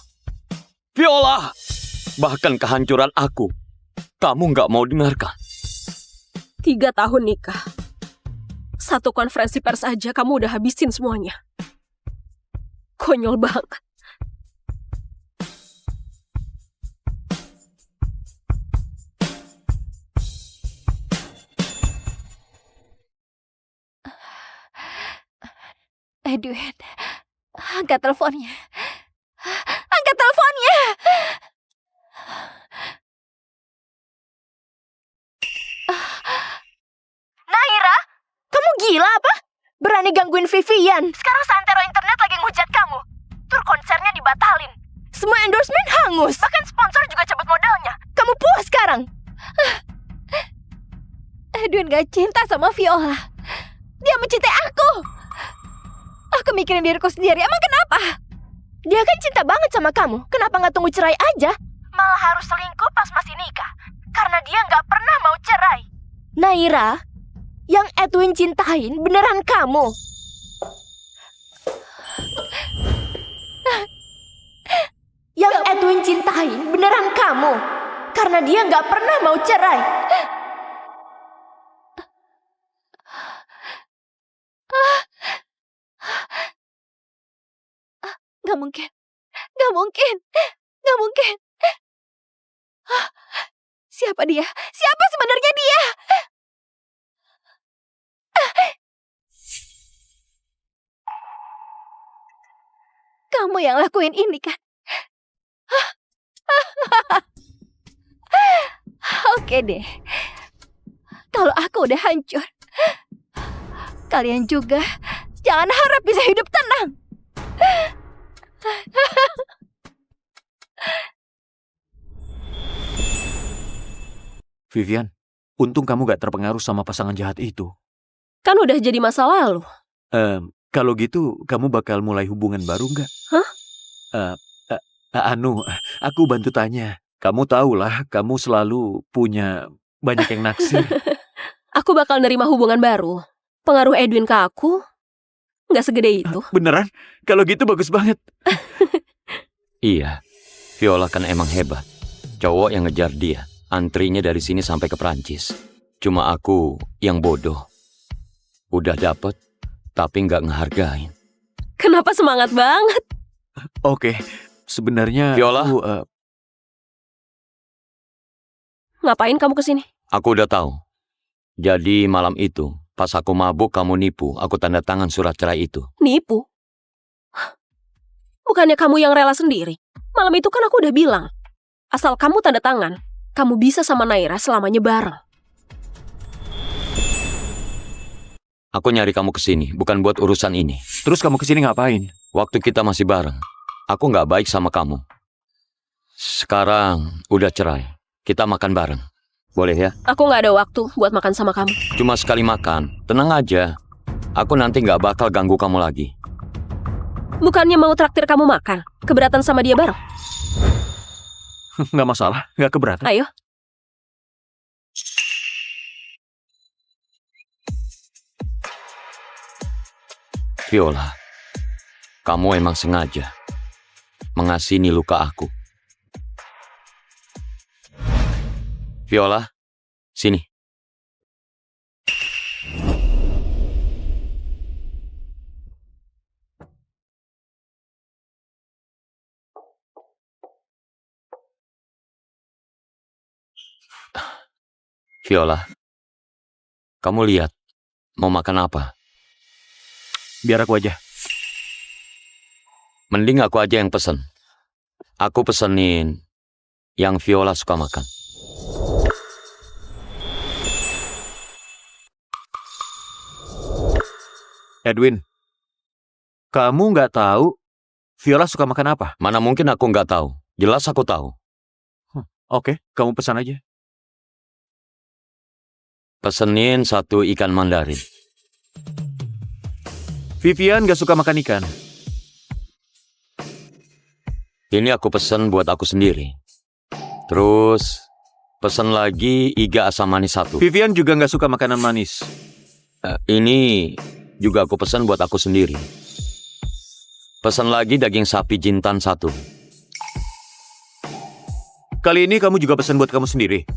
Viola! Bahkan kehancuran aku, kamu nggak mau dengarkan. 3 tahun nikah. 1 konferensi pers aja kamu udah habisin semuanya. Konyol banget. Edwin, angkat teleponnya. Angkat teleponnya. Naira, kamu gila apa? Berani gangguin Vivian. Sekarang santero internet lagi ngehujat kamu. Tur konsernya dibatalin. Semua endorsement hangus. Bahkan sponsor juga cabut modalnya. Kamu puas sekarang? Edwin gak cinta sama Viola. Dia mencintai aku. Aku mikirin diriku sendiri. Emang kenapa? Dia kan cinta banget sama kamu. Kenapa gak tunggu cerai aja? Malah harus selingkuh pas masih nikah. Karena dia gak pernah mau cerai. Naira, yang Edwin cintain beneran kamu. Yang Edwin cintain beneran kamu. Karena dia gak pernah mau cerai. Gak mungkin. Gak mungkin. Gak mungkin. Siapa dia? Siapa sebenarnya dia? Kamu yang lakuin ini kan? Oke deh. Kalau aku udah hancur, kalian juga jangan harap bisa hidup tenang. Vivian, untung kamu gak terpengaruh sama pasangan jahat itu. Kan udah jadi masa lalu. Kalau gitu, kamu bakal mulai hubungan baru nggak? Hah? Aku bantu tanya. Kamu tahulah, kamu selalu punya banyak yang naksir. Aku bakal nerima hubungan baru. Pengaruh Edwin ke aku nggak segede itu. Beneran? Kalau gitu bagus banget. Iya, Viola kan emang hebat. Cowok yang ngejar dia, antrinya dari sini sampai ke Prancis. Cuma aku yang bodoh. Udah dapet, tapi nggak ngehargain. Kenapa semangat banget? Oke, sebenarnya Viola? Ngapain kamu kesini? Aku udah tahu. Jadi malam itu, pas aku mabuk kamu nipu, aku tanda tangan surat cerai itu. Nipu? Bukannya kamu yang rela sendiri? Malam itu kan aku udah bilang, asal kamu tanda tangan, kamu bisa sama Naira selamanya bareng. Aku nyari kamu kesini, bukan buat urusan ini. Terus kamu kesini ngapain? Waktu kita masih bareng, aku nggak baik sama kamu. Sekarang udah cerai, kita makan bareng. Boleh ya? Aku nggak ada waktu buat makan sama kamu. Cuma sekali makan, tenang aja. Aku nanti nggak bakal ganggu kamu lagi. Bukannya mau traktir kamu makan? Keberatan sama dia bareng? Nggak masalah, nggak keberatan. Ayo. Viola, kamu emang sengaja mengasihani luka aku. Viola, sini. Viola, kamu lihat, mau makan apa? Biar aku aja. Mending aku aja yang pesen. Aku pesenin yang Viola suka makan. Edwin, kamu nggak tahu Viola suka makan apa? Mana mungkin aku nggak tahu. Jelas aku tahu. Oke, kamu pesan aja. Pesenin 1 ikan mandarin. Vivian gak suka makan ikan. Ini aku pesen buat aku sendiri. Terus, pesen lagi iga asam manis 1. Vivian juga gak suka makanan manis. Ini juga aku pesen buat aku sendiri. Pesen lagi daging sapi jintan 1. Kali ini kamu juga pesen buat kamu sendiri.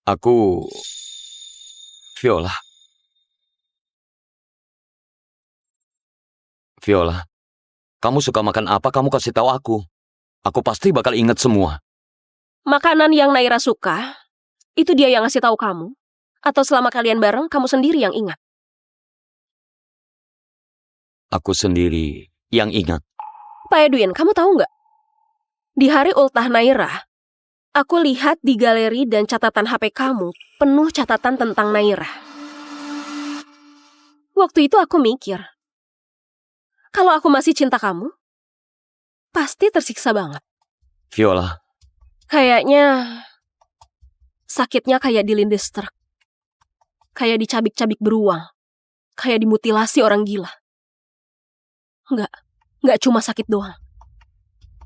Aku... Viola. Viola, kamu suka makan apa? Kamu kasih tahu aku. Aku pasti bakal inget semua. Makanan yang Naira suka, itu dia yang ngasih tahu kamu? Atau selama kalian bareng, kamu sendiri yang ingat? Aku sendiri yang ingat. Pak Edwin, kamu tahu nggak? Di hari ultah Naira, Aku lihat di galeri dan catatan HP kamu penuh catatan tentang Naira. Waktu itu aku mikir, kalau aku masih cinta kamu, pasti tersiksa banget. Viola, Kayaknya sakitnya kayak dilindes truk. Kayak dicabik-cabik beruang. Kayak dimutilasi orang gila. Nggak cuma sakit doang.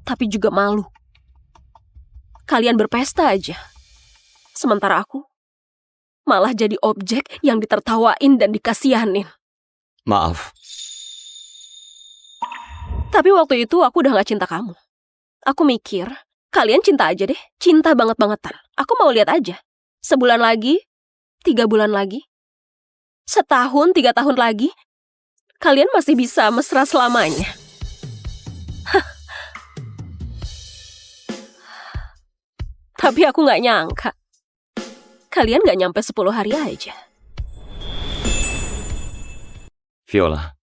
Tapi juga malu. Kalian berpesta aja. Sementara aku malah jadi objek yang ditertawain dan dikasihanin. maaf. Tapi waktu itu aku udah gak cinta kamu. Aku mikir, kalian cinta aja deh. Cinta banget-bangetan. Aku mau lihat aja. Sebulan lagi, 3 bulan lagi, setahun, 3 tahun lagi, kalian masih bisa mesra selamanya. Tapi aku gak nyangka. Kalian gak nyampe 10 hari aja. Viola,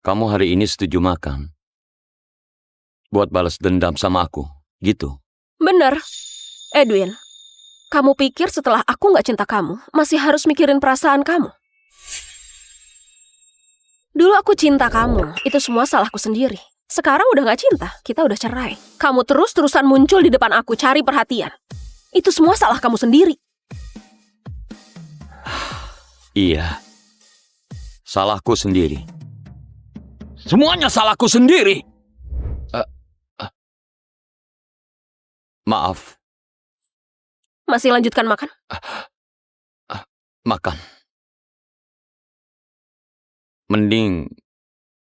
kamu hari ini setuju makan buat balas dendam sama aku, gitu? Bener. Edwin, kamu pikir setelah aku gak cinta kamu, masih harus mikirin perasaan kamu? Dulu aku cinta kamu, itu semua salahku sendiri. Sekarang udah gak cinta, kita udah cerai. Kamu terus-terusan muncul di depan aku, cari perhatian. Itu semua salah kamu sendiri. Iya. Salahku sendiri. Semuanya salahku sendiri. Maaf. Masih lanjutkan makan? Makan. Mending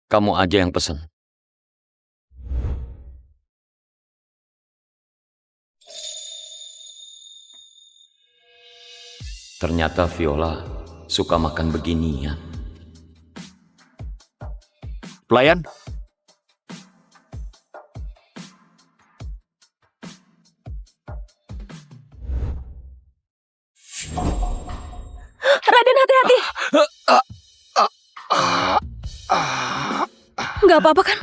kamu aja yang pesen. Ternyata Viola suka makan beginian. Pelayan, Raden, hati-hati. Gak apa-apa kan?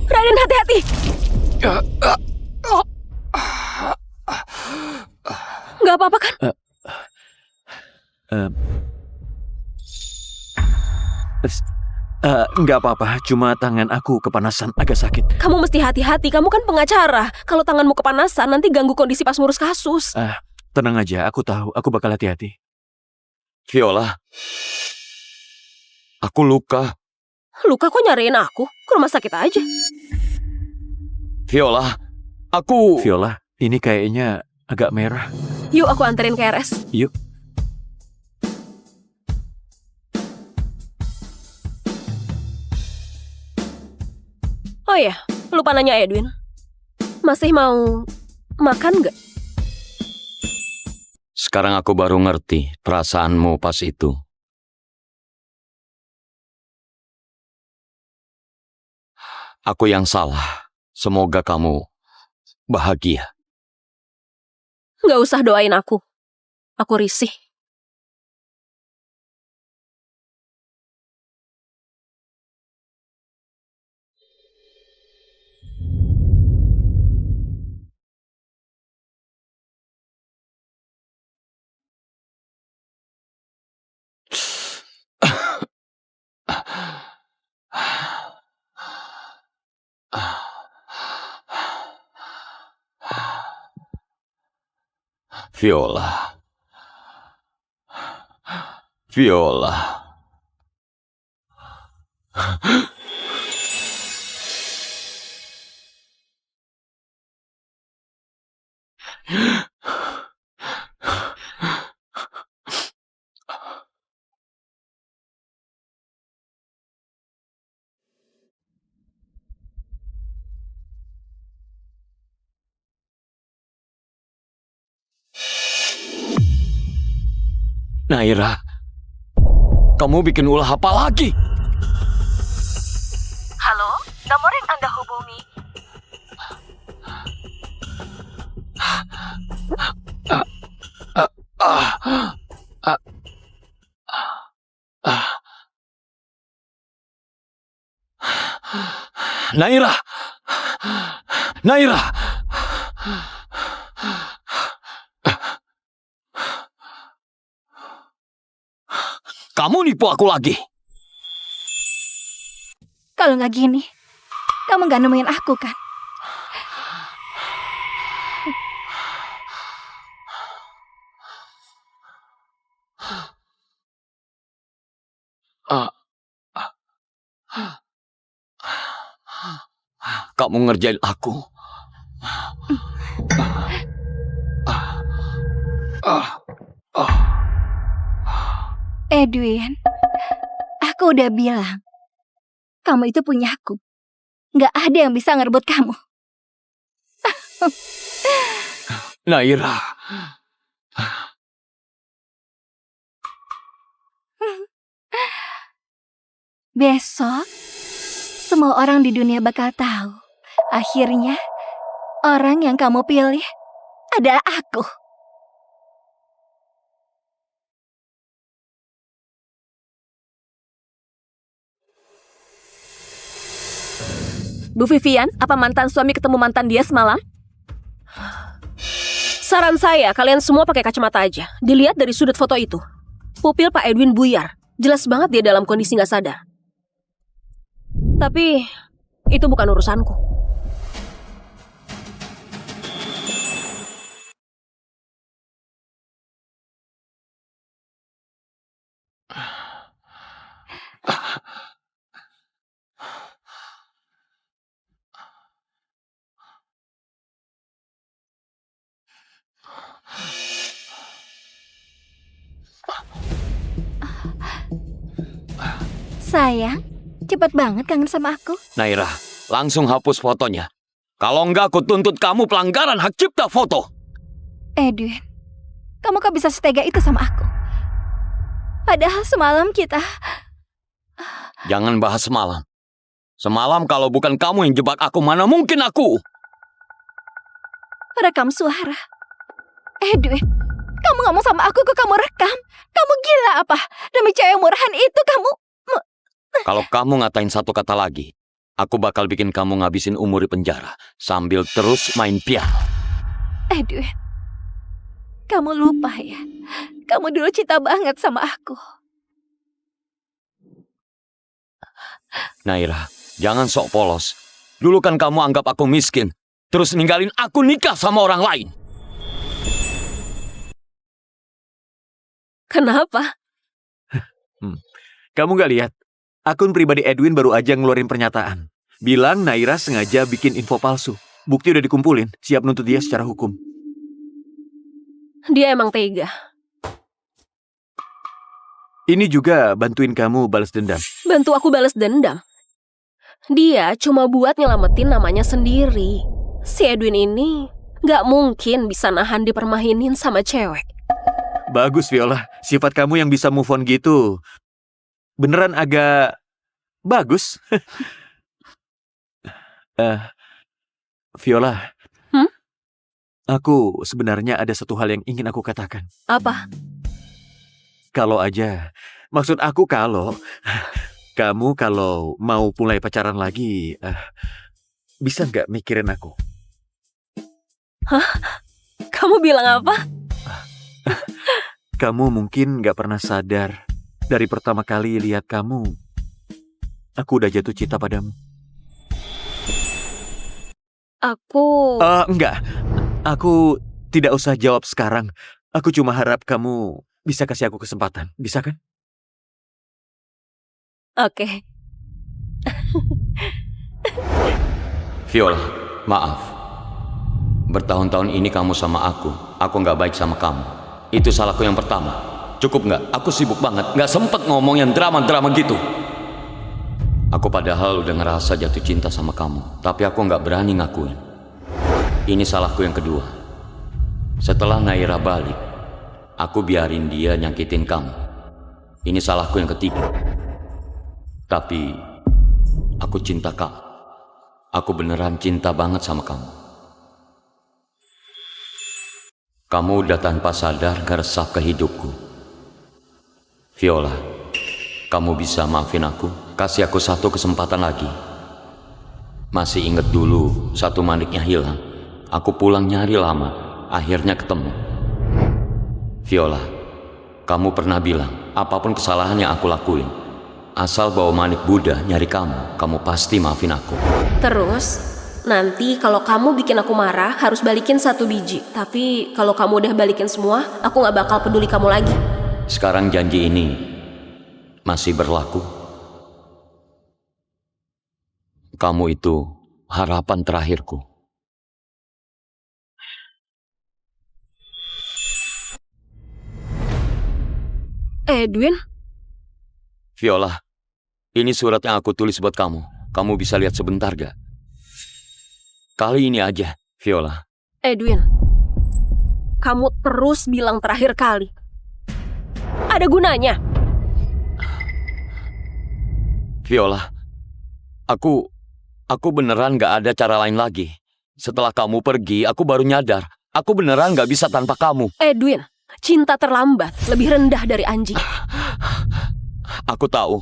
Raden, hati-hati. Gak apa-apa kan? nggak apa-apa, cuma tangan aku kepanasan, agak sakit. Kamu mesti hati-hati, kamu kan pengacara. Kalau tanganmu kepanasan, nanti ganggu kondisi pas ngurus kasus. Tenang aja, aku tahu, aku bakal hati-hati. Viola, aku luka. Luka kok nyariin aku? Ke rumah sakit aja. Viola, aku... Viola, ini kayaknya agak merah. Yuk aku anterin ke RS. Yuk. Oh iya, lupa nanya Edwin. Masih mau makan nggak? Sekarang aku baru ngerti perasaanmu pas itu. Aku yang salah. Semoga kamu bahagia. Nggak usah doain aku. Aku risih. Viola. Viola. Naira, kamu bikin ulah apa lagi? Halo, nomor yang Anda hubungi. Naira! Naira! Kamu nipu aku lagi. Kalau nggak gini, kamu nggak nemuin aku kan? Kamu ngerjain aku. Edwin, aku udah bilang, kamu itu punya aku. Nggak ada yang bisa ngerebut kamu. Naira. Besok, semua orang di dunia bakal tahu. Akhirnya, orang yang kamu pilih adalah aku. Bu Vivian, apa mantan suami ketemu mantan dia semalam? Saran saya, kalian semua pakai kacamata aja. Dilihat dari sudut foto itu. Pupil Pak Edwin buyar. Jelas banget dia dalam kondisi nggak sadar. Tapi, itu bukan urusanku. Sayang, cepet banget kangen sama aku. Naira, langsung hapus fotonya. Kalau enggak, aku tuntut kamu pelanggaran hak cipta foto. Edwin, kamu kok bisa setega itu sama aku? Padahal semalam kita... Jangan bahas semalam. Semalam kalau bukan kamu yang jebak aku, mana mungkin aku? Rekam suara. Edwin, kamu ngomong sama aku kok kamu rekam? Kamu gila apa? Demi cewek murahan itu kamu... Kalau kamu ngatain satu kata lagi, aku bakal bikin kamu ngabisin umur di penjara sambil terus main piano. Edwin, kamu lupa ya? Kamu dulu cinta banget sama aku. Naira, jangan sok polos. Dulu kan kamu anggap aku miskin, terus ninggalin aku nikah sama orang lain. Kenapa? Kamu gak lihat? Akun pribadi Edwin baru aja ngeluarin pernyataan. Bilang Naira sengaja bikin info palsu. Bukti udah dikumpulin, siap nuntut dia secara hukum. Dia emang tega. Ini juga bantuin kamu balas dendam. Bantu aku balas dendam. Dia cuma buat nyelamatin namanya sendiri. Si Edwin ini gak mungkin bisa nahan dipermainin sama cewek. Bagus Viola, sifat kamu yang bisa move on gitu. Beneran agak bagus. Viola. Aku sebenarnya ada satu hal yang ingin aku katakan. Apa? Kalau aja. Maksud aku kalau kamu kalau mau mulai pacaran lagi, bisa nggak mikirin aku? Hah? Kamu bilang apa? Kamu mungkin nggak pernah sadar. Dari pertama kali lihat kamu, aku udah jatuh cinta padamu. Enggak. Aku tidak usah jawab sekarang. Aku cuma harap kamu bisa kasih aku kesempatan. Bisa kan? Oke. Viola, maaf. Bertahun-tahun ini kamu sama aku nggak baik sama kamu. Itu salahku yang pertama. Cukup nggak? Aku sibuk banget, nggak sempet ngomong yang drama-drama gitu. Aku padahal udah ngerasa jatuh cinta sama kamu, tapi aku nggak berani ngakuin. Ini salahku yang kedua. Setelah Naira balik, aku biarin dia nyakitin kamu. Ini salahku yang ketiga. Tapi aku cinta kamu. Aku beneran cinta banget sama kamu. Kamu udah tanpa sadar ngeresap ke hidupku. Viola, kamu bisa maafin aku? Kasih aku satu kesempatan lagi. Masih inget dulu satu maniknya hilang. Aku pulang nyari lama, akhirnya ketemu. Viola, kamu pernah bilang apapun kesalahan yang aku lakuin, asal bawa manik Buddha nyari kamu pasti maafin aku. Terus, nanti kalau kamu bikin aku marah, harus balikin 1 biji. Tapi kalau kamu udah balikin semua, aku gak bakal peduli kamu lagi. Sekarang janji ini masih berlaku. Kamu itu harapan terakhirku. Edwin? Viola, ini surat yang aku tulis buat kamu. Kamu bisa lihat sebentar gak? Kali ini aja, Viola. Edwin, kamu terus bilang terakhir kali. Ada gunanya? Viola, aku beneran gak ada cara lain lagi. Setelah kamu pergi, aku baru nyadar. Aku beneran gak bisa tanpa kamu. Edwin, cinta terlambat lebih rendah dari anjing. Aku tahu.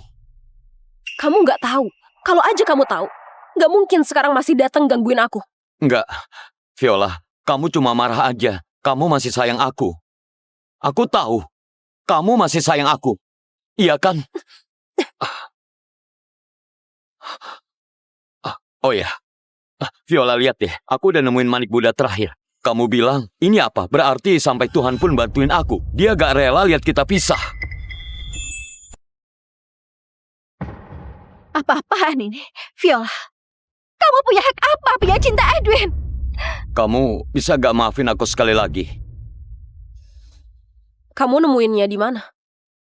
Kamu gak tahu. Kalau aja kamu tahu, gak mungkin sekarang masih datang gangguin aku. Enggak, Viola, kamu cuma marah aja. Kamu masih sayang aku. Aku tahu, kamu masih sayang aku. Iya kan? Oh ya, Viola lihat deh, aku udah nemuin manik Buddha terakhir. Kamu bilang, ini apa? Berarti sampai Tuhan pun bantuin aku. Dia gak rela lihat kita pisah. Apa-apaan ini? Viola, kamu punya hak apa punya cinta Edwin? Kamu bisa gak maafin aku sekali lagi? Kamu nemuinnya di mana?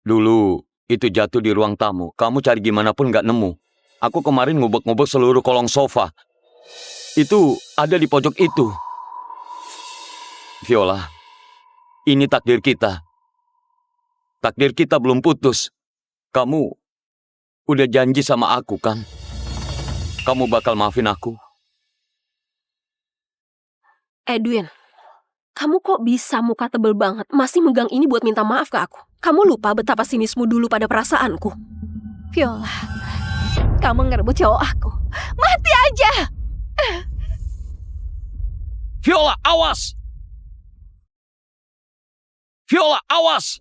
Dulu, itu jatuh di ruang tamu. Kamu cari gimana pun gak nemu. Aku kemarin ngubek-ngubek seluruh kolong sofa. Itu ada di pojok itu. Viola, ini takdir kita. Takdir kita belum putus. Kamu udah janji sama aku kan? Kamu bakal maafin aku? Edwin, kamu kok bisa muka tebel banget masih megang ini buat minta maaf ke aku? Kamu lupa betapa sinismu dulu pada perasaanku. Viola, kamu ngerebut cowok aku. Mati aja! Viola, awas! Viola, awas!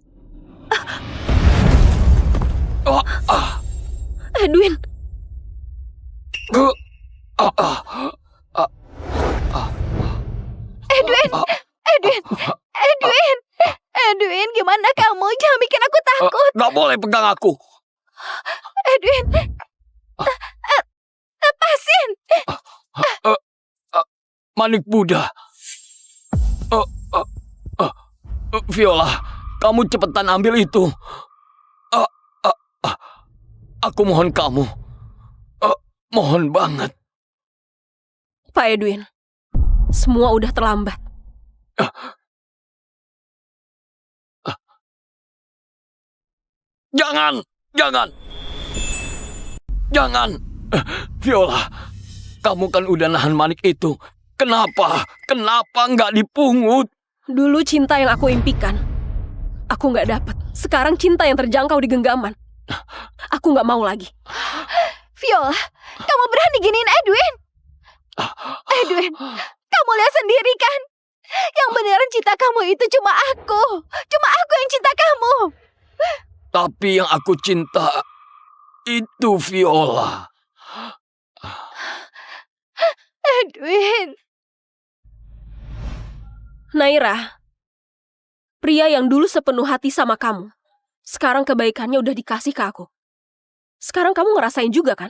Edwin! Edwin, gimana kamu? Jangan bikin aku takut. Gak boleh pegang aku. Edwin, lepasin. Manik Buddha. Viola, kamu cepetan ambil itu. Aku mohon kamu. Mohon banget. Pak Edwin, semua udah terlambat. Jangan. Viola, kamu kan udah nahan manik itu. Kenapa nggak dipungut? Dulu cinta yang aku impikan, aku nggak dapet. Sekarang cinta yang terjangkau di genggaman. Aku nggak mau lagi. Viola, kamu berani giniin Edwin? Edwin, kamu lihat sendiri kan? Yang beneran cinta kamu itu cuma aku. Cuma aku yang cinta kamu. Tapi yang aku cinta itu Viola. Edwin. Naira, pria yang dulu sepenuh hati sama kamu, sekarang kebaikannya udah dikasih ke aku. Sekarang kamu ngerasain juga kan?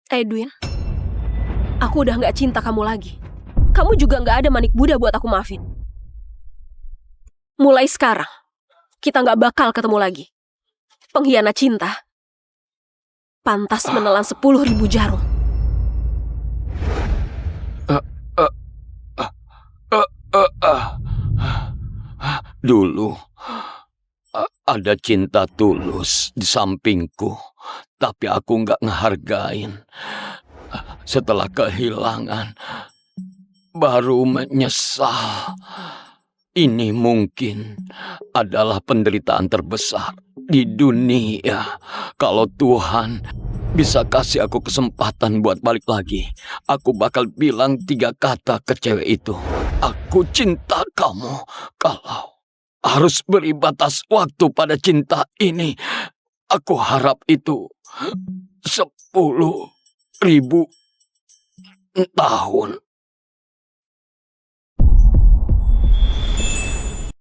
Edwin, aku udah gak cinta kamu lagi. Kamu juga gak ada manik Buddha buat aku maafin. Mulai sekarang, kita gak bakal ketemu lagi. Pengkhianat cinta pantas menelan 10.000 jarum. Dulu ada cinta tulus di sampingku, tapi aku nggak ngehargain. Setelah kehilangan, baru menyesal. Ini mungkin adalah penderitaan terbesar di dunia. Kalau Tuhan bisa kasih aku kesempatan buat balik lagi, aku bakal bilang 3 kata ke cewek itu. Aku cinta kamu. Kalau harus beri batas waktu pada cinta ini, aku harap itu 10.000 tahun.